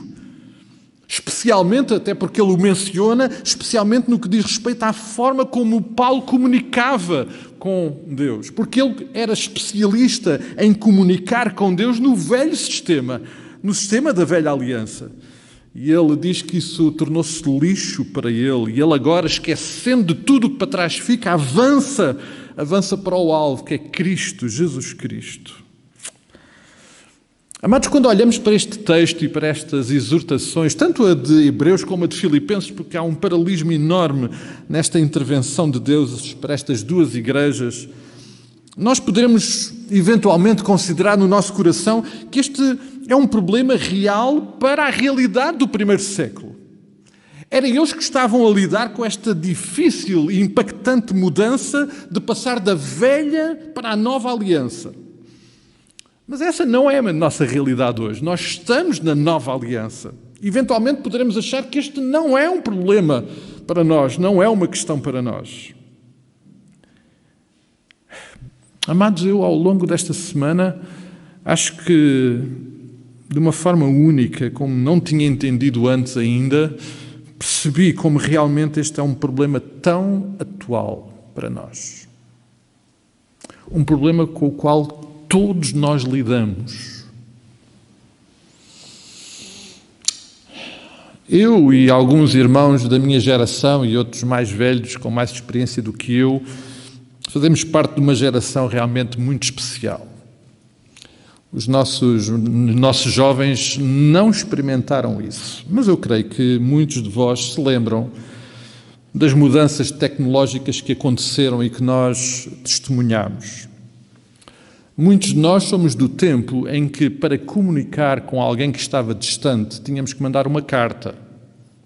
Especialmente, até porque ele o menciona, especialmente no que diz respeito à forma como Paulo comunicava com Deus. Porque ele era especialista em comunicar com Deus no velho sistema, no sistema da velha aliança. E ele diz que isso tornou-se lixo para ele. E ele agora, esquecendo de tudo o que para trás fica, avança para o alvo, que é Cristo, Jesus Cristo. Amados, quando olhamos para este texto e para estas exortações, tanto a de Hebreus como a de Filipenses, porque há um paralelismo enorme nesta intervenção de Deus para estas duas igrejas, nós poderemos eventualmente considerar no nosso coração que este é um problema real para a realidade do primeiro século. Eram eles que estavam a lidar com esta difícil e impactante mudança de passar da velha para a nova aliança. Mas essa não é a nossa realidade hoje. Nós estamos na nova aliança. Eventualmente poderemos achar que este não é um problema para nós, não é uma questão para nós. Amados, eu ao longo desta semana acho que de uma forma única, como não tinha entendido antes ainda, percebi como realmente este é um problema tão atual para nós. Um problema com o qual todos nós lidamos. Eu e alguns irmãos da minha geração e outros mais velhos, com mais experiência do que eu, fazemos parte de uma geração realmente muito especial. Os nossos jovens não experimentaram isso, mas eu creio que muitos de vós se lembram das mudanças tecnológicas que aconteceram e que nós testemunhamos. Muitos de nós somos do tempo em que, para comunicar com alguém que estava distante, tínhamos que mandar uma carta.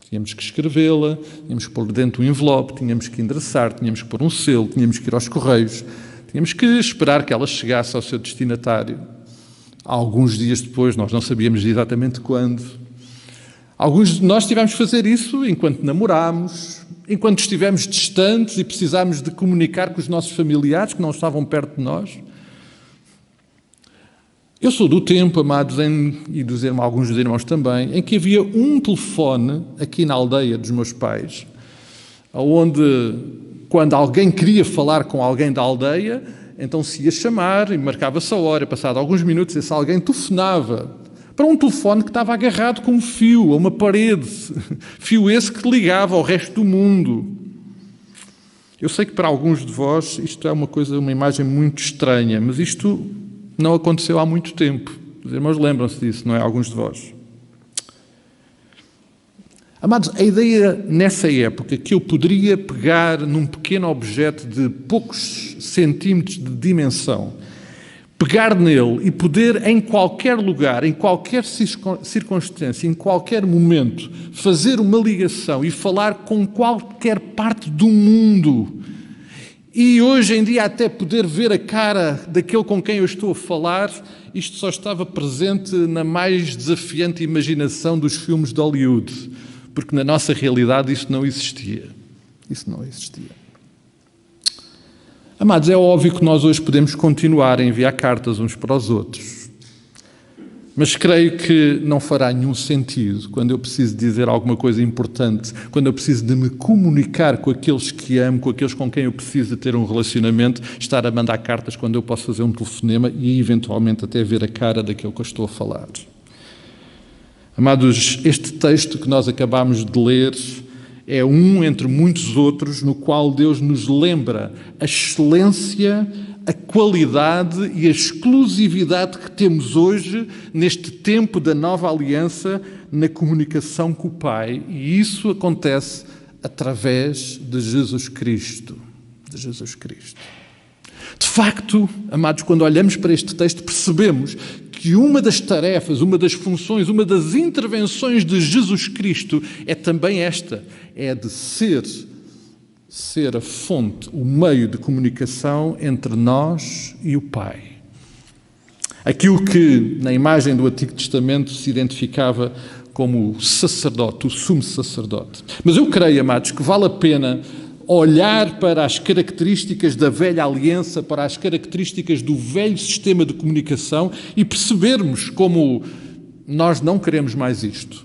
Tínhamos que escrevê-la, tínhamos que pôr dentro um envelope, tínhamos que endereçar, tínhamos que pôr um selo, tínhamos que ir aos correios, tínhamos que esperar que ela chegasse ao seu destinatário. Alguns dias depois, nós não sabíamos exatamente quando. Alguns de nós tivemos que fazer isso enquanto namorámos, enquanto estivemos distantes e precisámos de comunicar com os nossos familiares que não estavam perto de nós. Eu sou do tempo, amados, e alguns dos irmãos também, em que havia um telefone aqui na aldeia dos meus pais, onde, quando alguém queria falar com alguém da aldeia, então se ia chamar e marcava-se a hora, passado alguns minutos, esse alguém telefonava para um telefone que estava agarrado com um fio a uma parede, fio esse que ligava ao resto do mundo. Eu sei que para alguns de vós isto é uma imagem muito estranha, mas isto não aconteceu há muito tempo. Os irmãos lembram-se disso, não é? Alguns de vós. Amados, a ideia nessa época que eu poderia pegar num pequeno objeto de poucos centímetros de dimensão, pegar nele e poder em qualquer lugar, em qualquer circunstância, em qualquer momento, fazer uma ligação e falar com qualquer parte do mundo. E hoje em dia até poder ver a cara daquele com quem eu estou a falar, isto só estava presente na mais desafiante imaginação dos filmes de Hollywood, porque na nossa realidade isso não existia. Isso não existia. Amados, é óbvio que nós hoje podemos continuar a enviar cartas uns para os outros, mas creio que não fará nenhum sentido quando eu preciso dizer alguma coisa importante, quando eu preciso de me comunicar com aqueles que amo, com aqueles com quem eu preciso de ter um relacionamento, estar a mandar cartas quando eu posso fazer um telefonema e eventualmente até ver a cara daquele que eu estou a falar. Amados, este texto que nós acabamos de ler é um entre muitos outros no qual Deus nos lembra a excelência, a qualidade e a exclusividade que temos hoje neste tempo da nova aliança na comunicação com o Pai. E isso acontece através de Jesus Cristo. De Jesus Cristo. De facto, amados, quando olhamos para este texto, percebemos que uma das tarefas, uma das funções, uma das intervenções de Jesus Cristo é também esta, é de ser a fonte, o meio de comunicação entre nós e o Pai. Aquilo que na imagem do Antigo Testamento se identificava como o sacerdote, o sumo sacerdote. Mas eu creio, amados, que vale a pena olhar para as características da velha aliança, para as características do velho sistema de comunicação e percebermos como nós não queremos mais isto.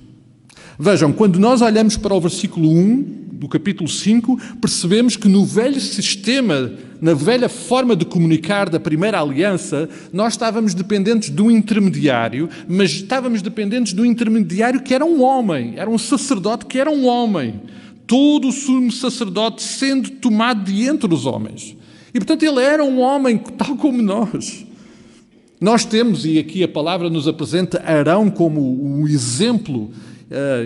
Vejam, quando nós olhamos para o versículo 1 do capítulo 5, percebemos que no velho sistema, na velha forma de comunicar da primeira aliança, nós estávamos dependentes de um intermediário, mas estávamos dependentes de um intermediário que era um homem, era um sacerdote que era um homem. Todo o sumo sacerdote sendo tomado de entre os homens. E, portanto, ele era um homem tal como nós. Nós temos, e aqui a palavra nos apresenta Arão como o exemplo,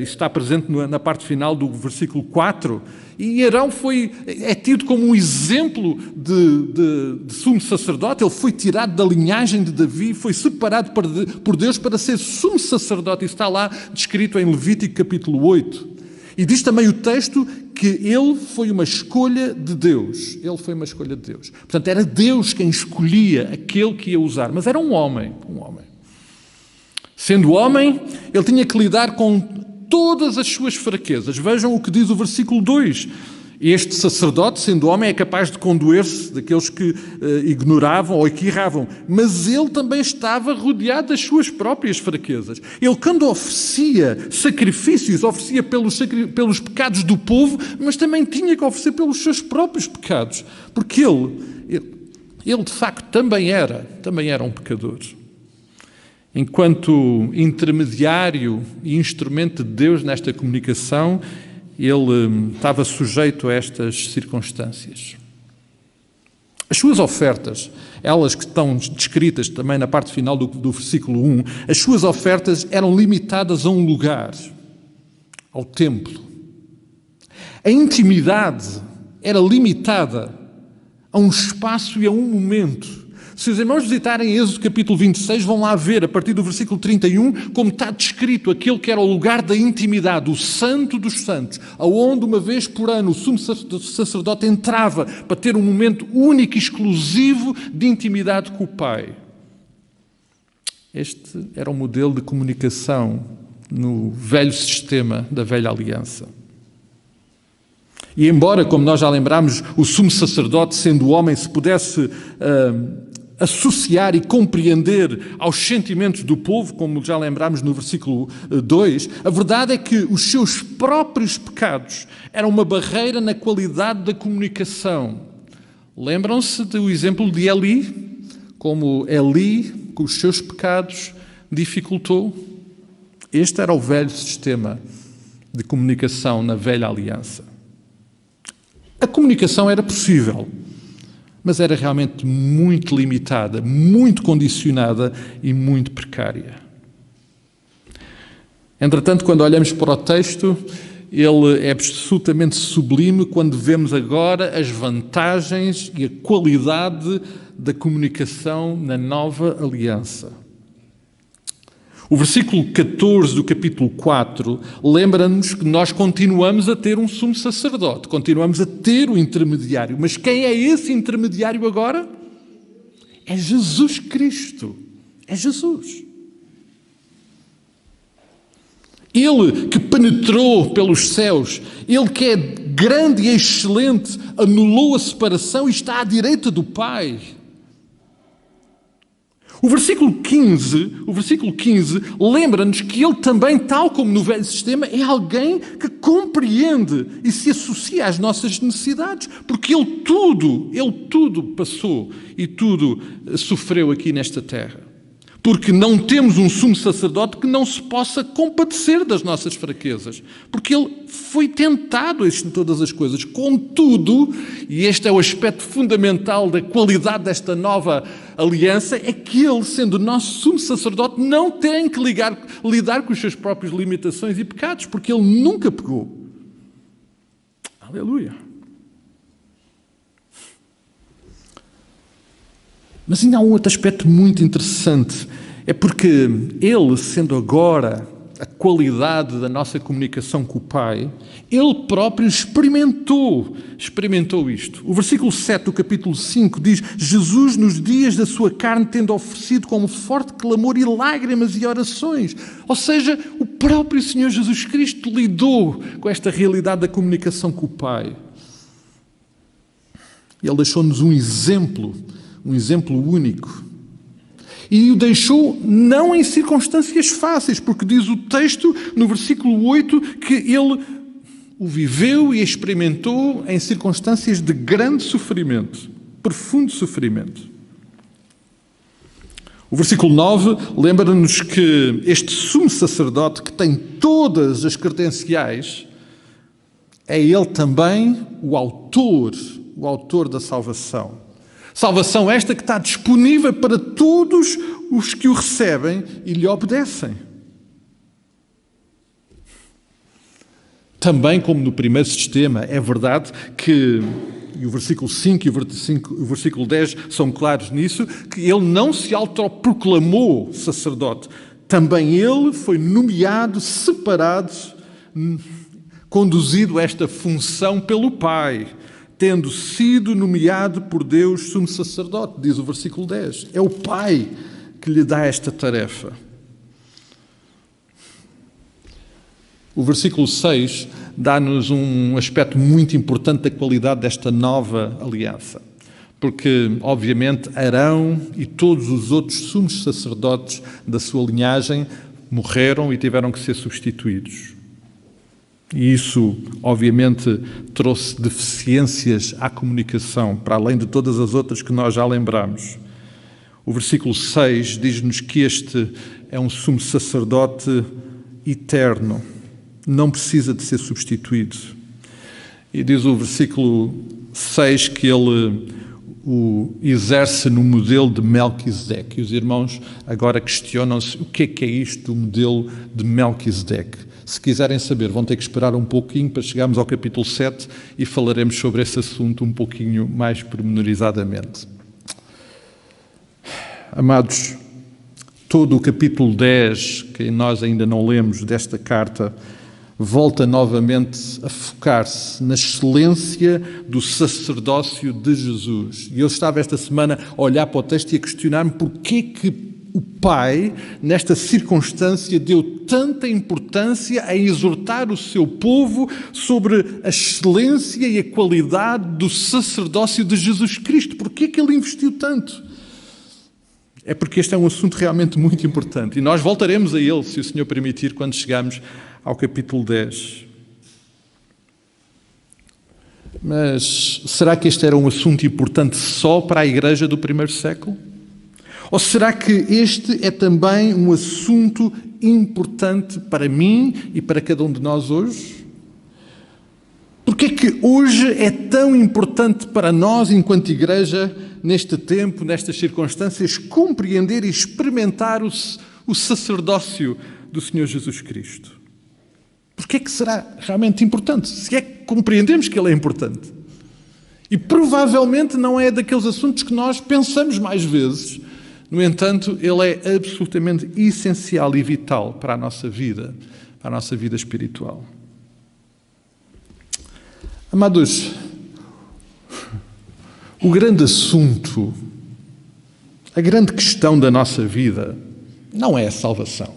está presente na parte final do versículo 4, e Arão é tido como um exemplo de sumo sacerdote. Ele foi tirado da linhagem de Davi, foi separado por Deus para ser sumo sacerdote. Isso está lá descrito em Levítico capítulo 8. E diz também o texto que ele foi uma escolha de Deus. Ele foi uma escolha de Deus. Portanto, era Deus quem escolhia aquele que ia usar. Mas era um homem. Sendo homem, ele tinha que lidar com todas as suas fraquezas. Vejam o que diz o versículo 2. Este sacerdote, sendo homem, é capaz de condoer-se daqueles que ignoravam ou que erravam, mas ele também estava rodeado das suas próprias fraquezas. Ele, quando oferecia sacrifícios, oferecia pelos pecados do povo, mas também tinha que oferecer pelos seus próprios pecados, porque ele de facto também era um pecador. Enquanto intermediário e instrumento de Deus nesta comunicação, ele estava sujeito a estas circunstâncias. As suas ofertas, elas que estão descritas também na parte final do versículo 1, as suas ofertas eram limitadas a um lugar, ao templo. A intimidade era limitada a um espaço e a um momento. Se os irmãos visitarem Êxodo capítulo 26, vão lá ver, a partir do versículo 31, como está descrito aquele que era o lugar da intimidade, o santo dos santos, aonde uma vez por ano o sumo sacerdote entrava para ter um momento único e exclusivo de intimidade com o Pai. Este era o modelo de comunicação no velho sistema da velha aliança. E embora, como nós já lembramos, o sumo sacerdote, sendo homem, se pudesse associar e compreender aos sentimentos do povo, como já lembramos no versículo 2, a verdade é que os seus próprios pecados eram uma barreira na qualidade da comunicação. Lembram-se do exemplo de Eli? Como Eli, com os seus pecados, dificultou? Este era o velho sistema de comunicação na velha aliança. A comunicação era possível, mas era realmente muito limitada, muito condicionada e muito precária. Entretanto, quando olhamos para o texto, ele é absolutamente sublime quando vemos agora as vantagens e a qualidade da comunicação na nova aliança. O versículo 14 do capítulo 4 lembra-nos que nós continuamos a ter um sumo sacerdote, continuamos a ter o intermediário. Mas quem é esse intermediário agora? É Jesus Cristo. É Jesus. Ele que penetrou pelos céus, Ele que é grande e excelente, anulou a separação e está à direita do Pai. O versículo 15 lembra-nos que ele também, tal como no velho sistema, é alguém que compreende e se associa às nossas necessidades, porque ele tudo passou e tudo sofreu aqui nesta terra. Porque não temos um sumo sacerdote que não se possa compadecer das nossas fraquezas. Porque ele foi tentado em todas as coisas. Contudo, e este é o aspecto fundamental da qualidade desta nova aliança, é que ele, sendo nosso sumo sacerdote, não tem que lidar com as suas próprias limitações e pecados, porque ele nunca pecou. Aleluia. Mas ainda há um outro aspecto muito interessante. É porque ele, sendo agora a qualidade da nossa comunicação com o Pai, ele próprio experimentou isto. O versículo 7 do capítulo 5 diz: Jesus, nos dias da sua carne, tendo oferecido como forte clamor e lágrimas e orações. Ou seja, o próprio Senhor Jesus Cristo lidou com esta realidade da comunicação com o Pai. Ele deixou-nos um exemplo único. E o deixou não em circunstâncias fáceis, porque diz o texto no versículo 8 que ele o viveu e experimentou em circunstâncias de grande sofrimento, profundo sofrimento. O versículo 9 lembra-nos que este sumo sacerdote, que tem todas as credenciais, é ele também o autor da salvação. Salvação esta que está disponível para todos os que o recebem e lhe obedecem. Também, como no primeiro sistema, é verdade que, e o versículo 5 e o versículo 10 são claros nisso, que ele não se autoproclamou sacerdote. Também ele foi nomeado, separado, conduzido a esta função pelo Pai, tendo sido nomeado por Deus sumo sacerdote, diz o versículo 10. É o Pai que lhe dá esta tarefa. O versículo 6 dá-nos um aspecto muito importante da qualidade desta nova aliança. Porque, obviamente, Arão e todos os outros sumos sacerdotes da sua linhagem morreram e tiveram que ser substituídos. E isso, obviamente, trouxe deficiências à comunicação, para além de todas as outras que nós já lembramos. O versículo 6 diz-nos que este é um sumo sacerdote eterno, não precisa de ser substituído. E diz o versículo 6 que ele o exerce no modelo de Melquisedeque. E os irmãos agora questionam-se o que é isto do modelo de Melquisedeque. Se quiserem saber, vão ter que esperar um pouquinho para chegarmos ao capítulo 7 e falaremos sobre esse assunto um pouquinho mais pormenorizadamente. Amados, todo o capítulo 10, que nós ainda não lemos desta carta, volta novamente a focar-se na excelência do sacerdócio de Jesus. E eu estava esta semana a olhar para o texto e a questionar-me porquê que o Pai, nesta circunstância, deu tanta importância a exortar o seu povo sobre a excelência e a qualidade do sacerdócio de Jesus Cristo. Porquê que ele investiu tanto? É porque este é um assunto realmente muito importante. E nós voltaremos a ele, se o Senhor permitir, quando chegarmos ao capítulo 10. Mas será que este era um assunto importante só para a igreja do primeiro século? Ou será que este é também um assunto importante para mim e para cada um de nós hoje? Porquê é que hoje é tão importante para nós, enquanto igreja, neste tempo, nestas circunstâncias, compreender e experimentar o sacerdócio do Senhor Jesus Cristo? Porquê é que será realmente importante? Se é que compreendemos que ele é importante. E provavelmente não é daqueles assuntos que nós pensamos mais vezes. No entanto, ele é absolutamente essencial e vital para a nossa vida espiritual. Amados, o grande assunto, a grande questão da nossa vida não é a salvação.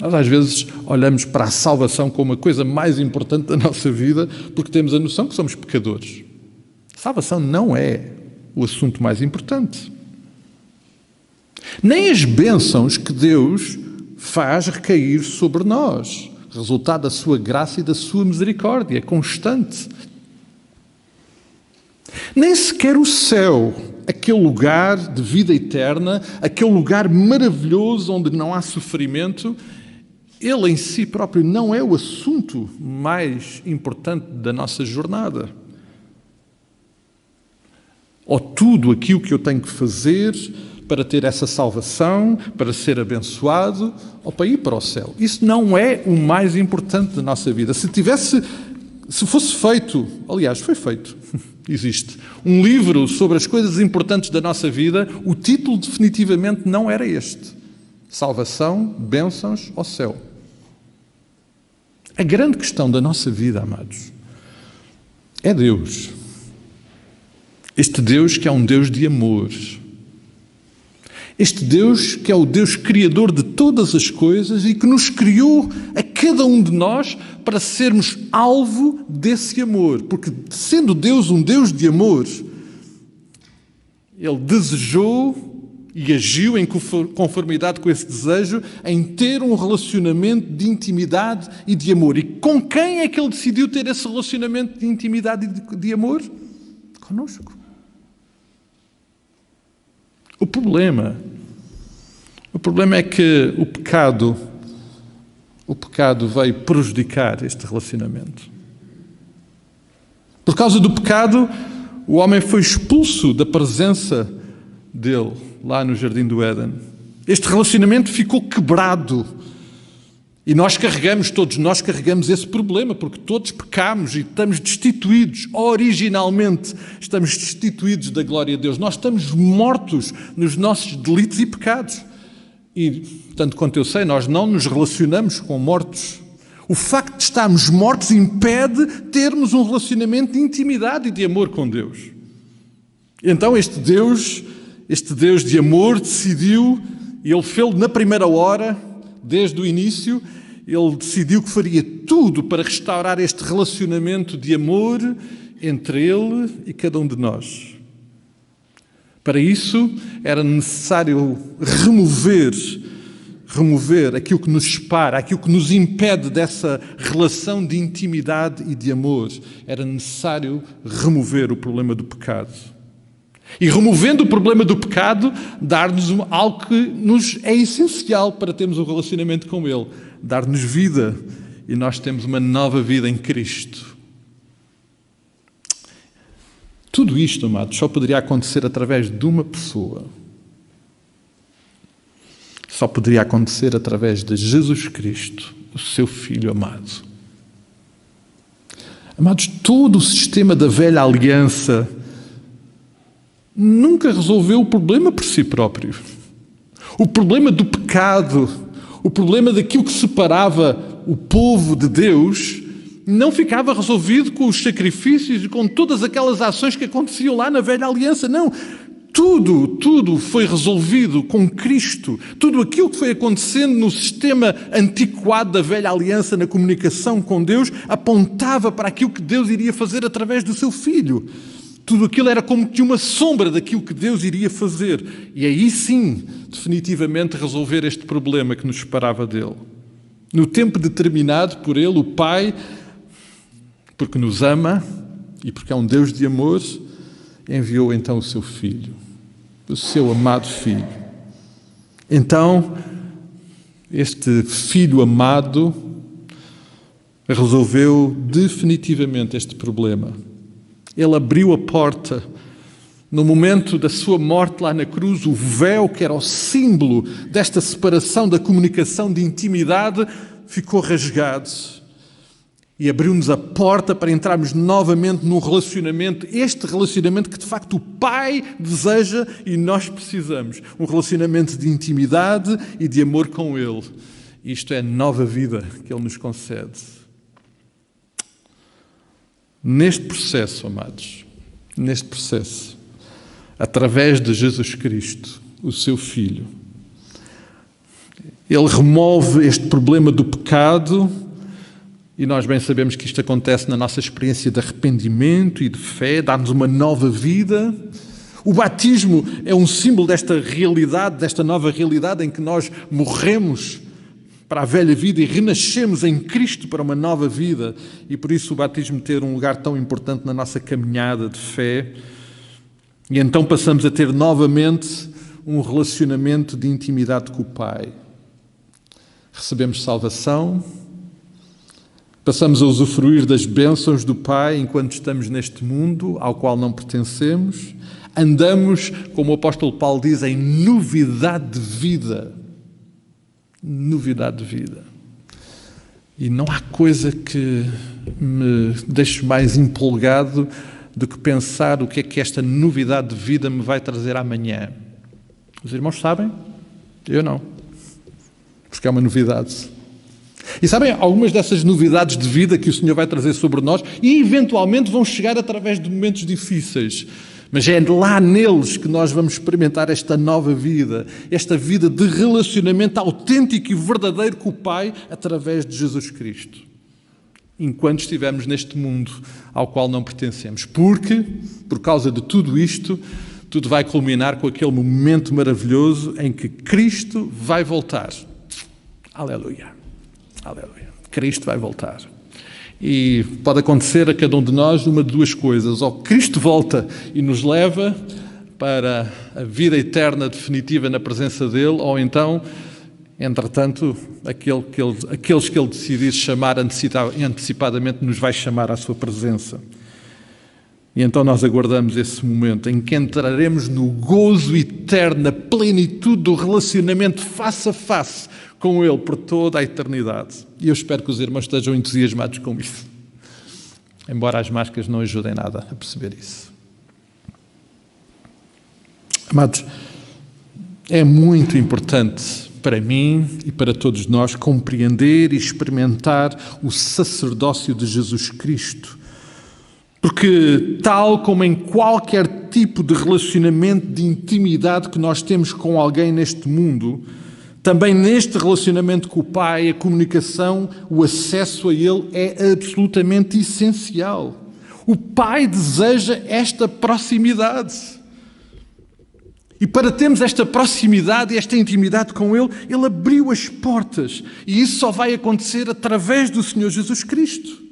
Nós às vezes olhamos para a salvação como a coisa mais importante da nossa vida porque temos a noção que somos pecadores. A salvação não é o assunto mais importante. Nem as bênçãos que Deus faz recair sobre nós, resultado da sua graça e da sua misericórdia constante. Nem sequer o céu, aquele lugar de vida eterna, aquele lugar maravilhoso onde não há sofrimento, ele em si próprio não é o assunto mais importante da nossa jornada. Ou tudo aquilo que eu tenho que fazer para ter essa salvação, para ser abençoado, ou para ir para o céu. Isso não é o mais importante da nossa vida. Se fosse feito, aliás, foi feito, existe, um livro sobre as coisas importantes da nossa vida, o título definitivamente não era este. Salvação, bênçãos ou céu. A grande questão da nossa vida, amados, é Deus. Este Deus que é um Deus de amor. Este Deus que é o Deus criador de todas as coisas e que nos criou a cada um de nós para sermos alvo desse amor. Porque sendo Deus um Deus de amor, Ele desejou e agiu em conformidade com esse desejo em ter um relacionamento de intimidade e de amor. E com quem é que Ele decidiu ter esse relacionamento de intimidade e de amor? Conosco. O problema é que o pecado veio prejudicar este relacionamento. Por causa do pecado, o homem foi expulso da presença dele, lá no Jardim do Éden. Este relacionamento ficou quebrado. E todos nós carregamos esse problema, porque todos pecamos e estamos destituídos, originalmente estamos destituídos da glória de Deus. Nós estamos mortos nos nossos delitos e pecados. E, tanto quanto eu sei, nós não nos relacionamos com mortos. O facto de estarmos mortos impede termos um relacionamento de intimidade e de amor com Deus. Então este Deus de amor decidiu, e Ele fez na primeira hora, desde o início, Ele decidiu que faria tudo para restaurar este relacionamento de amor entre Ele e cada um de nós. Para isso, era necessário remover aquilo que nos separa, aquilo que nos impede dessa relação de intimidade e de amor. Era necessário remover o problema do pecado. E removendo o problema do pecado, dar-nos algo que nos é essencial para termos um relacionamento com Ele. Dar-nos vida. E nós temos uma nova vida em Cristo. Tudo isto, amados, só poderia acontecer através de uma pessoa. Só poderia acontecer através de Jesus Cristo, o seu Filho amado. Amados, todo o sistema da velha aliança nunca resolveu o problema por si próprio. O problema do pecado, o problema daquilo que separava o povo de Deus, não ficava resolvido com os sacrifícios e com todas aquelas ações que aconteciam lá na velha aliança. Não. Tudo foi resolvido com Cristo. Tudo aquilo que foi acontecendo no sistema antiquado da velha aliança, na comunicação com Deus, apontava para aquilo que Deus iria fazer através do seu Filho. Tudo aquilo era como que uma sombra daquilo que Deus iria fazer. E aí sim, definitivamente, resolver este problema que nos separava dele. No tempo determinado por Ele, o Pai, porque nos ama e porque é um Deus de amor, enviou então o seu Filho, o seu amado Filho. Então, este Filho amado resolveu definitivamente este problema. Ele abriu a porta. No momento da sua morte lá na cruz, o véu, que era o símbolo desta separação, da comunicação, de intimidade, ficou rasgado. E abriu-nos a porta para entrarmos novamente num relacionamento, este relacionamento que de facto o Pai deseja e nós precisamos. Um relacionamento de intimidade e de amor com Ele. Isto é a nova vida que Ele nos concede. Neste processo, amados, neste processo, através de Jesus Cristo, o seu Filho, Ele remove este problema do pecado. E nós bem sabemos que isto acontece na nossa experiência de arrependimento e de fé, dá-nos uma nova vida. O batismo é um símbolo desta realidade, desta nova realidade em que nós morremos para a velha vida e renascemos em Cristo para uma nova vida. E por isso o batismo ter um lugar tão importante na nossa caminhada de fé. E então passamos a ter novamente um relacionamento de intimidade com o Pai. Recebemos salvação. Passamos a usufruir das bênçãos do Pai enquanto estamos neste mundo ao qual não pertencemos. Andamos, como o apóstolo Paulo diz, em novidade de vida. Novidade de vida. E não há coisa que me deixe mais empolgado do que pensar o que é que esta novidade de vida me vai trazer amanhã. Os irmãos sabem? Eu não. Porque é uma novidade. E sabem, algumas dessas novidades de vida que o Senhor vai trazer sobre nós e eventualmente vão chegar através de momentos difíceis. Mas é lá neles que nós vamos experimentar esta nova vida, esta vida de relacionamento autêntico e verdadeiro com o Pai através de Jesus Cristo. Enquanto estivermos neste mundo ao qual não pertencemos. Porque, por causa de tudo isto, tudo vai culminar com aquele momento maravilhoso em que Cristo vai voltar. Aleluia. Aleluia. Cristo vai voltar. E pode acontecer a cada um de nós uma de duas coisas. Ou Cristo volta e nos leva para a vida eterna definitiva na presença dEle, ou então, entretanto, aqueles que Ele decidir chamar antecipadamente nos vai chamar à sua presença. E então nós aguardamos esse momento em que entraremos no gozo eterno, na plenitude do relacionamento face a face com Ele por toda a eternidade. E eu espero que os irmãos estejam entusiasmados com isso. Embora as máscaras não ajudem nada a perceber isso. Amados, é muito importante para mim e para todos nós compreender e experimentar o sacerdócio de Jesus Cristo. Porque, tal como em qualquer tipo de relacionamento de intimidade que nós temos com alguém neste mundo, também neste relacionamento com o Pai, a comunicação, o acesso a Ele é absolutamente essencial. O Pai deseja esta proximidade. E para termos esta proximidade e esta intimidade com Ele, Ele abriu as portas. E isso só vai acontecer através do Senhor Jesus Cristo.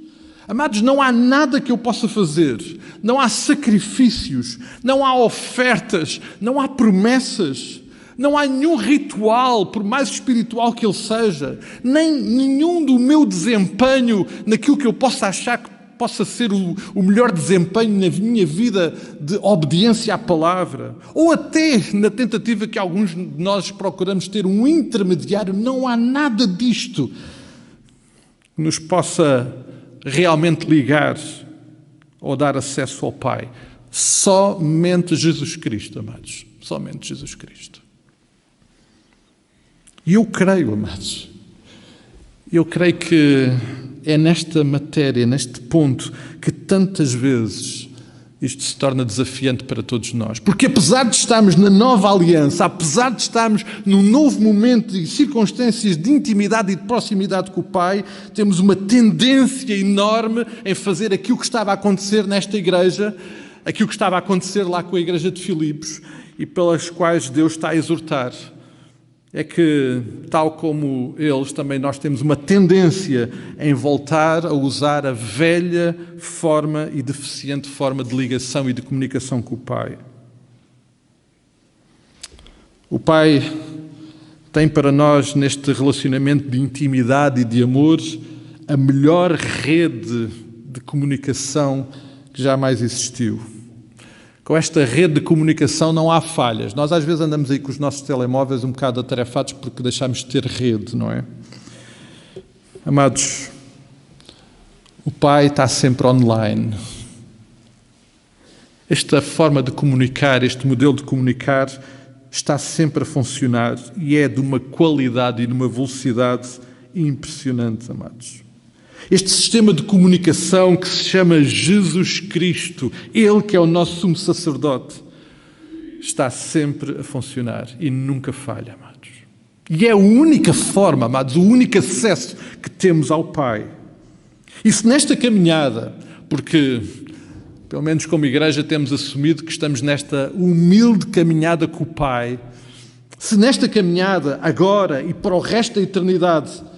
Amados, não há nada que eu possa fazer, não há sacrifícios, não há ofertas, não há promessas, não há nenhum ritual, por mais espiritual que ele seja, nem nenhum do meu desempenho naquilo que eu possa achar que possa ser o melhor desempenho na minha vida de obediência à palavra, ou até na tentativa que alguns de nós procuramos ter um intermediário. Não há nada disto que nos possa realmente ligar ou dar acesso ao Pai. Somente Jesus Cristo, amados. Somente Jesus Cristo. E eu creio, amados, eu creio que é nesta matéria, neste ponto, que tantas vezes isto se torna desafiante para todos nós. Porque apesar de estarmos na nova aliança, apesar de estarmos num novo momento e circunstâncias de intimidade e de proximidade com o Pai, temos uma tendência enorme em fazer aquilo que estava a acontecer nesta igreja, aquilo que estava a acontecer lá com a igreja de Filipos e pelas quais Deus está a exortar. É que, tal como eles, também nós temos uma tendência em voltar a usar a velha forma e deficiente forma de ligação e de comunicação com o Pai. O Pai tem para nós, neste relacionamento de intimidade e de amor, a melhor rede de comunicação que jamais existiu. Com esta rede de comunicação não há falhas. Nós às vezes andamos aí com os nossos telemóveis um bocado atarefados porque deixamos de ter rede, não é? Amados, o Pai está sempre online. Esta forma de comunicar, este modelo de comunicar está sempre a funcionar e é de uma qualidade e de uma velocidade impressionante, amados. Este sistema de comunicação que se chama Jesus Cristo, Ele que é o nosso sumo sacerdote, está sempre a funcionar e nunca falha, amados. E é a única forma, amados, o único acesso que temos ao Pai. E se nesta caminhada, porque pelo menos como igreja temos assumido que estamos nesta humilde caminhada com o Pai, se nesta caminhada, agora e para o resto da eternidade,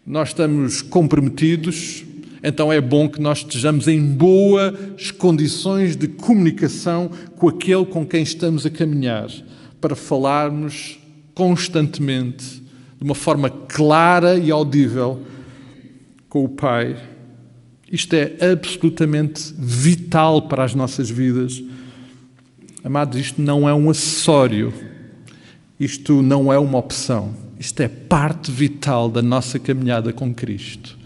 nós estamos comprometidos, então é bom que nós estejamos em boas condições de comunicação com aquele com quem estamos a caminhar, para falarmos constantemente, de uma forma clara e audível, com o Pai. Isto é absolutamente vital para as nossas vidas. Amados, isto não é um acessório, isto não é uma opção. Isto é parte vital da nossa caminhada com Cristo.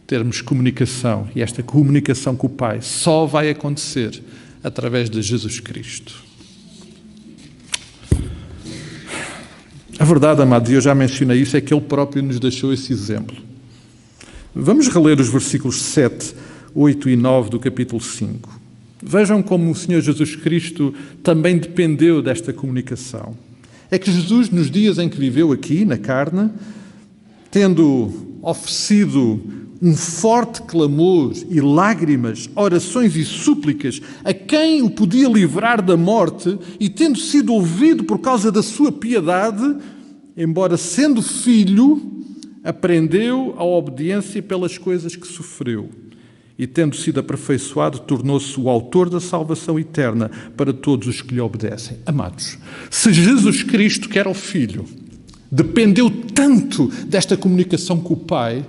Termos comunicação, e esta comunicação com o Pai só vai acontecer através de Jesus Cristo. A verdade, amado, e eu já mencionei isso, é que Ele próprio nos deixou esse exemplo. Vamos reler os versículos 7, 8 e 9 do capítulo 5. Vejam como o Senhor Jesus Cristo também dependeu desta comunicação. É que Jesus, nos dias em que viveu aqui, na carne, tendo oferecido um forte clamor e lágrimas, orações e súplicas a quem o podia livrar da morte e tendo sido ouvido por causa da sua piedade, embora sendo filho, aprendeu a obediência pelas coisas que sofreu. E, tendo sido aperfeiçoado, tornou-se o autor da salvação eterna para todos os que lhe obedecem. Amados, se Jesus Cristo, que era o Filho, dependeu tanto desta comunicação com o Pai,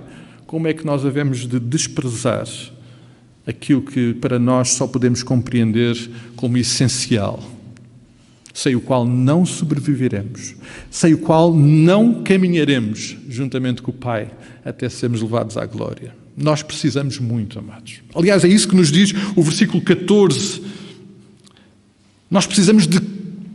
como é que nós havemos de desprezar aquilo que para nós só podemos compreender como essencial, sem o qual não sobreviveremos, sem o qual não caminharemos juntamente com o Pai até sermos levados à glória. Nós precisamos muito, amados. Aliás, é isso que nos diz o versículo 14. Nós precisamos de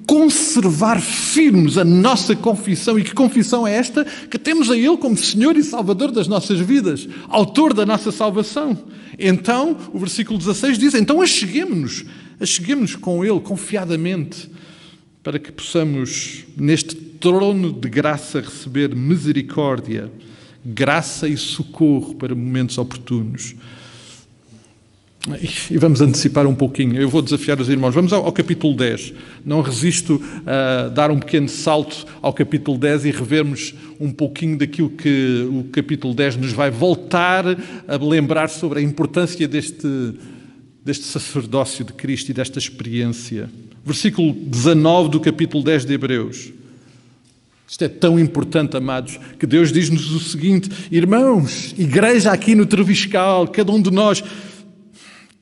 conservar firmes a nossa confissão. E que confissão é esta? Que temos a Ele como Senhor e Salvador das nossas vidas, autor da nossa salvação. Então, o versículo 16 diz, então acheguemo-nos com Ele confiadamente, para que possamos, neste trono de graça, receber misericórdia, graça e socorro para momentos oportunos. E vamos antecipar um pouquinho. Eu vou desafiar os irmãos. Vamos ao capítulo 10. Não resisto a dar um pequeno salto ao capítulo 10 e revermos um pouquinho daquilo que o capítulo 10 nos vai voltar a lembrar sobre a importância deste sacerdócio de Cristo e desta experiência. Versículo 19 do capítulo 10 de Hebreus. Isto é tão importante, amados, que Deus diz-nos o seguinte: irmãos, igreja aqui no Treviscal, cada um de nós,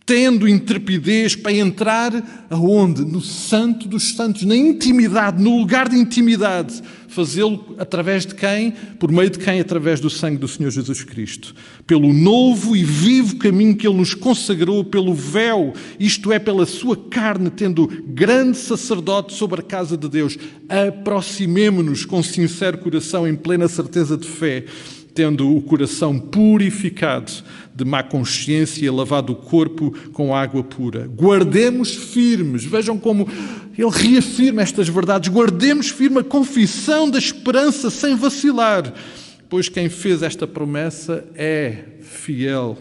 tendo intrepidez para entrar aonde? No Santo dos Santos, na intimidade, no lugar de intimidade. Fazê-lo através de quem? Por meio de quem? Através do sangue do Senhor Jesus Cristo. Pelo novo e vivo caminho que Ele nos consagrou, pelo véu, isto é, pela sua carne, tendo grande sacerdote sobre a casa de Deus. Aproximemo-nos com sincero coração, em plena certeza de fé, tendo o coração purificado de má consciência e lavado o corpo com água pura. Guardemos firmes, vejam como ele reafirma estas verdades, guardemos firme a confissão da esperança sem vacilar, pois quem fez esta promessa é fiel.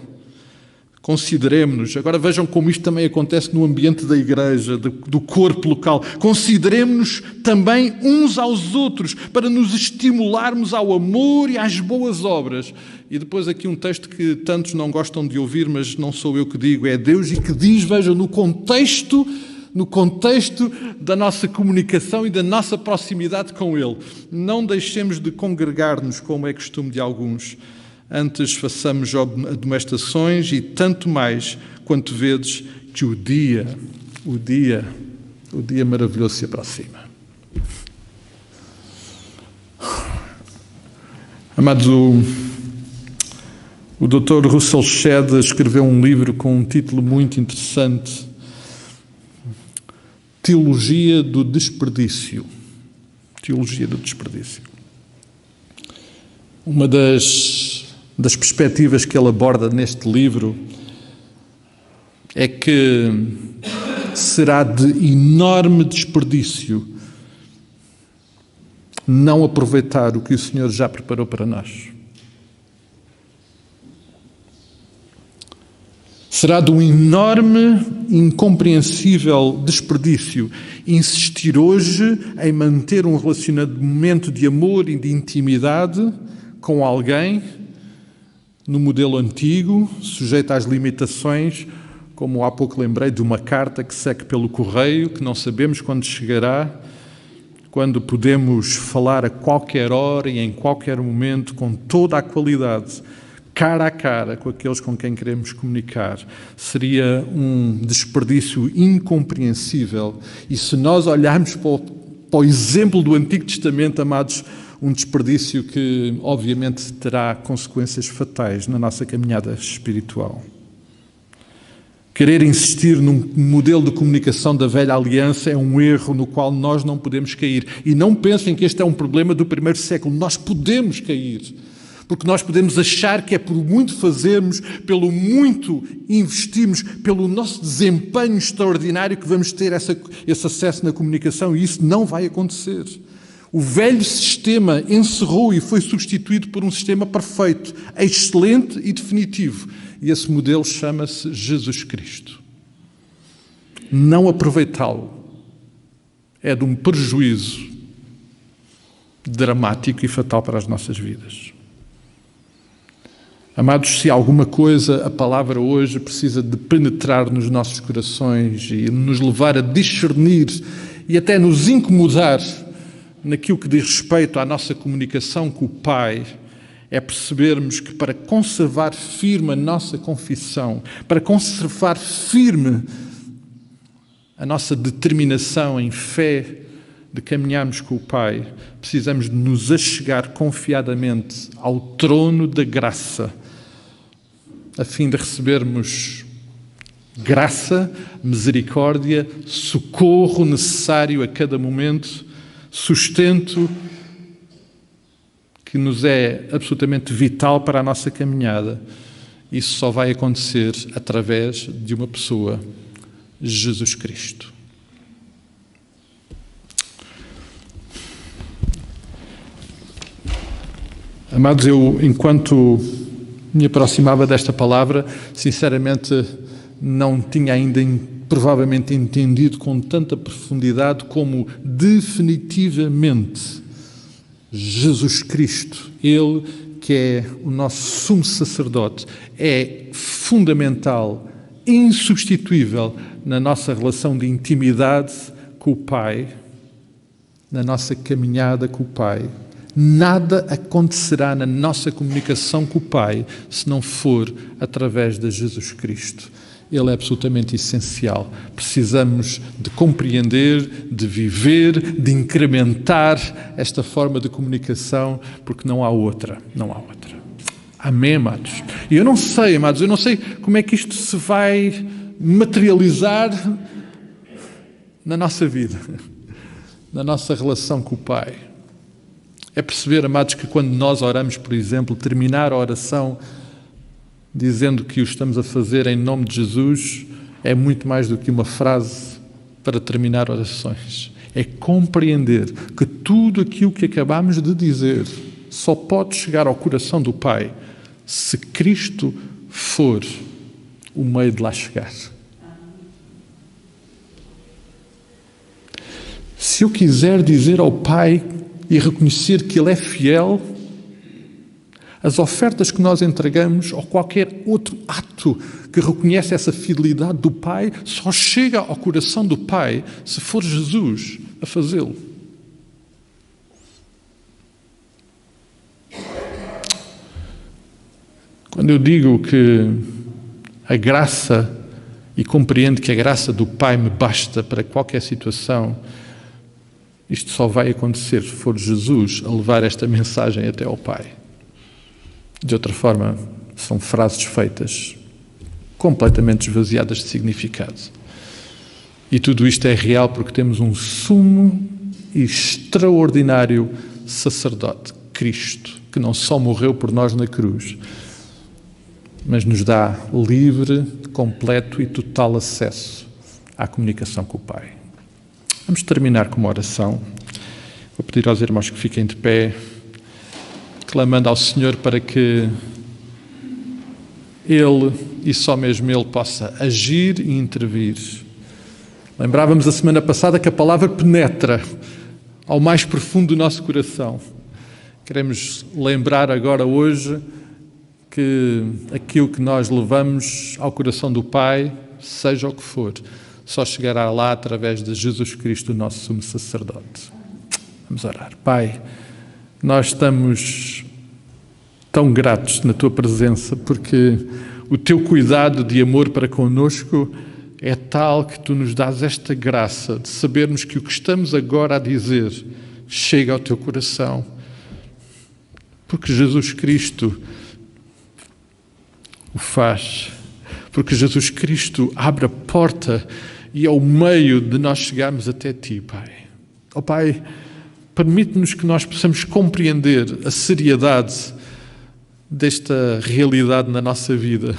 Consideremos-nos, agora vejam como isto também acontece no ambiente da igreja, do corpo local. Consideremos-nos também uns aos outros para nos estimularmos ao amor e às boas obras. E depois aqui um texto que tantos não gostam de ouvir, mas não sou eu que digo, é Deus e que diz, vejam, no contexto da nossa comunicação e da nossa proximidade com Ele. Não deixemos de congregar-nos como é costume de alguns. Antes façamos admoestações e tanto mais quanto vedes que o dia maravilhoso se aproxima. Amados, o Dr. Russell Shedd escreveu um livro com um título muito interessante, Teologia do Desperdício. Teologia do Desperdício. Uma das perspectivas que ele aborda neste livro é que será de enorme desperdício não aproveitar o que o Senhor já preparou para nós. Será de um enorme, incompreensível desperdício insistir hoje em manter um relacionamento de amor e de intimidade com alguém no modelo antigo, sujeito às limitações, como há pouco lembrei, de uma carta que segue pelo correio, que não sabemos quando chegará, quando podemos falar a qualquer hora e em qualquer momento, com toda a qualidade, cara a cara com aqueles com quem queremos comunicar. Seria um desperdício incompreensível. E se nós olharmos para o exemplo do Antigo Testamento, amados, um desperdício que, obviamente, terá consequências fatais na nossa caminhada espiritual. Querer insistir num modelo de comunicação da velha aliança é um erro no qual nós não podemos cair. E não pensem que este é um problema do primeiro século. Nós podemos cair. Porque nós podemos achar que é por muito fazermos, pelo muito investirmos, pelo nosso desempenho extraordinário que vamos ter esse acesso na comunicação, e isso não vai acontecer. O velho sistema encerrou e foi substituído por um sistema perfeito, excelente e definitivo. E esse modelo chama-se Jesus Cristo. Não aproveitá-lo é de um prejuízo dramático e fatal para as nossas vidas. Amados, se alguma coisa a palavra hoje precisa de penetrar nos nossos corações e nos levar a discernir e até nos incomodar naquilo que diz respeito à nossa comunicação com o Pai, é percebermos que para conservar firme a nossa confissão, para conservar firme a nossa determinação em fé de caminharmos com o Pai, precisamos de nos achegar confiadamente ao trono da graça, a fim de recebermos graça, misericórdia, socorro necessário a cada momento, sustento que nos é absolutamente vital para a nossa caminhada. Isso só vai acontecer através de uma pessoa, Jesus Cristo. Amados, eu, enquanto me aproximava desta palavra, sinceramente não tinha ainda provavelmente entendido com tanta profundidade como definitivamente Jesus Cristo, Ele que é o nosso sumo sacerdote, é fundamental, insubstituível na nossa relação de intimidade com o Pai, na nossa caminhada com o Pai. Nada acontecerá na nossa comunicação com o Pai se não for através de Jesus Cristo. Ele é absolutamente essencial. Precisamos de compreender, de viver, de incrementar esta forma de comunicação, porque não há outra. Não há outra. Amém, amados? E eu não sei, amados, eu não sei como é que isto se vai materializar na nossa vida, na nossa relação com o Pai. É perceber, amados, que quando nós oramos, por exemplo, terminar a oração dizendo que o estamos a fazer em nome de Jesus, é muito mais do que uma frase para terminar orações. É compreender que tudo aquilo que acabamos de dizer só pode chegar ao coração do Pai se Cristo for o meio de lá chegar. Se eu quiser dizer ao Pai e reconhecer que Ele é fiel, as ofertas que nós entregamos ou qualquer outro ato que reconhece essa fidelidade do Pai só chega ao coração do Pai se for Jesus a fazê-lo. Quando eu digo que a graça, e compreendo que a graça do Pai me basta para qualquer situação, isto só vai acontecer se for Jesus a levar esta mensagem até ao Pai. De outra forma, são frases feitas, completamente esvaziadas de significado. E tudo isto é real porque temos um sumo e extraordinário sacerdote, Cristo, que não só morreu por nós na cruz, mas nos dá livre, completo e total acesso à comunicação com o Pai. Vamos terminar com uma oração. Vou pedir aos irmãos que fiquem de pé, clamando ao Senhor para que Ele, e só mesmo Ele, possa agir e intervir. Lembrávamos a semana passada que a palavra penetra ao mais profundo do nosso coração. Queremos lembrar agora, hoje, que aquilo que nós levamos ao coração do Pai, seja o que for, só chegará lá através de Jesus Cristo, o nosso sumo sacerdote. Vamos orar. Pai, nós estamos tão gratos na Tua presença, porque o Teu cuidado de amor para connosco é tal que Tu nos dás esta graça de sabermos que o que estamos agora a dizer chega ao Teu coração. Porque Jesus Cristo o faz. Porque Jesus Cristo abre a porta e é o meio de nós chegarmos até Ti, Pai. Ó Pai, permite-nos que nós possamos compreender a seriedade desta realidade na nossa vida.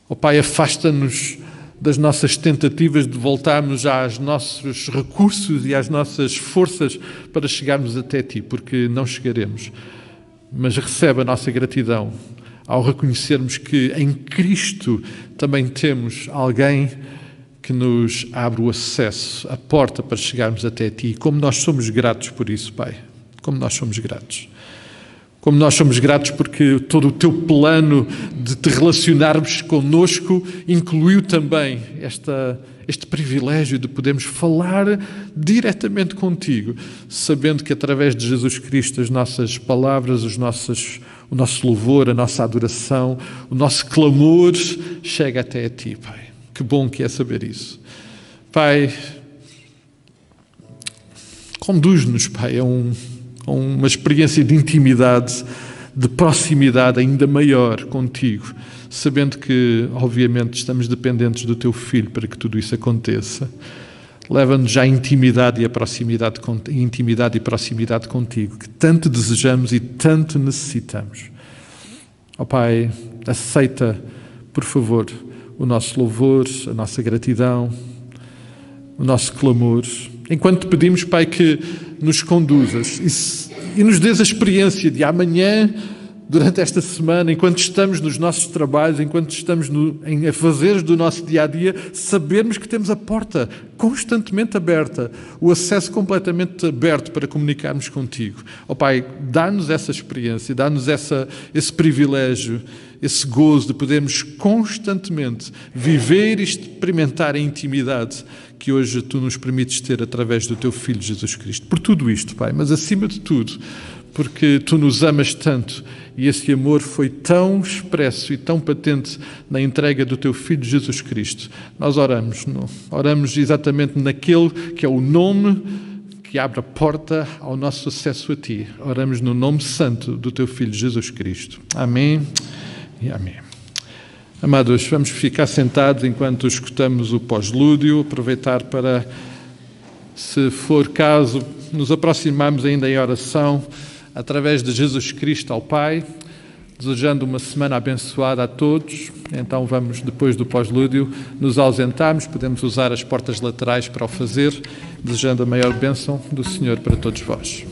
Ó Pai, afasta-nos das nossas tentativas de voltarmos aos nossos recursos e às nossas forças para chegarmos até Ti, porque não chegaremos. Mas recebe a nossa gratidão ao reconhecermos que em Cristo também temos alguém que nos abre o acesso, a porta para chegarmos até Ti. E como nós somos gratos por isso, Pai. Como nós somos gratos. Como nós somos gratos porque todo o Teu plano de te relacionarmos connosco incluiu também este privilégio de podermos falar diretamente contigo, sabendo que através de Jesus Cristo as nossas palavras, o nosso louvor, a nossa adoração, o nosso clamor chega até a Ti, Pai. Que bom que é saber isso. Pai, conduz-nos, Pai, a uma experiência de intimidade, de proximidade ainda maior contigo, sabendo que, obviamente, estamos dependentes do Teu Filho para que tudo isso aconteça. Leva-nos já à intimidade e proximidade contigo, que tanto desejamos e tanto necessitamos. Ó Pai, aceita, por favor, o nosso louvor, a nossa gratidão, o nosso clamor, enquanto te pedimos, Pai, que nos conduzas e nos dês a experiência de amanhã, durante esta semana, enquanto estamos nos nossos trabalhos, enquanto estamos em afazeres do nosso dia-a-dia, sabermos que temos a porta constantemente aberta, o acesso completamente aberto para comunicarmos contigo. Ó Pai, dá-nos essa experiência, dá-nos esse privilégio, esse gozo de podermos constantemente viver e experimentar a intimidade que hoje Tu nos permites ter através do Teu Filho Jesus Cristo. Por tudo isto, Pai, mas acima de tudo, porque Tu nos amas tanto e esse amor foi tão expresso e tão patente na entrega do Teu Filho Jesus Cristo. Nós oramos exatamente naquele que é o nome que abre a porta ao nosso acesso a Ti. Oramos no nome santo do Teu Filho Jesus Cristo. Amém e amém. Amados, vamos ficar sentados enquanto escutamos o pós-lúdio, aproveitar para, se for caso, nos aproximarmos ainda em oração através de Jesus Cristo ao Pai, desejando uma semana abençoada a todos. Então vamos, depois do pós-lúdio, nos ausentarmos, podemos usar as portas laterais para o fazer, desejando a maior bênção do Senhor para todos vós.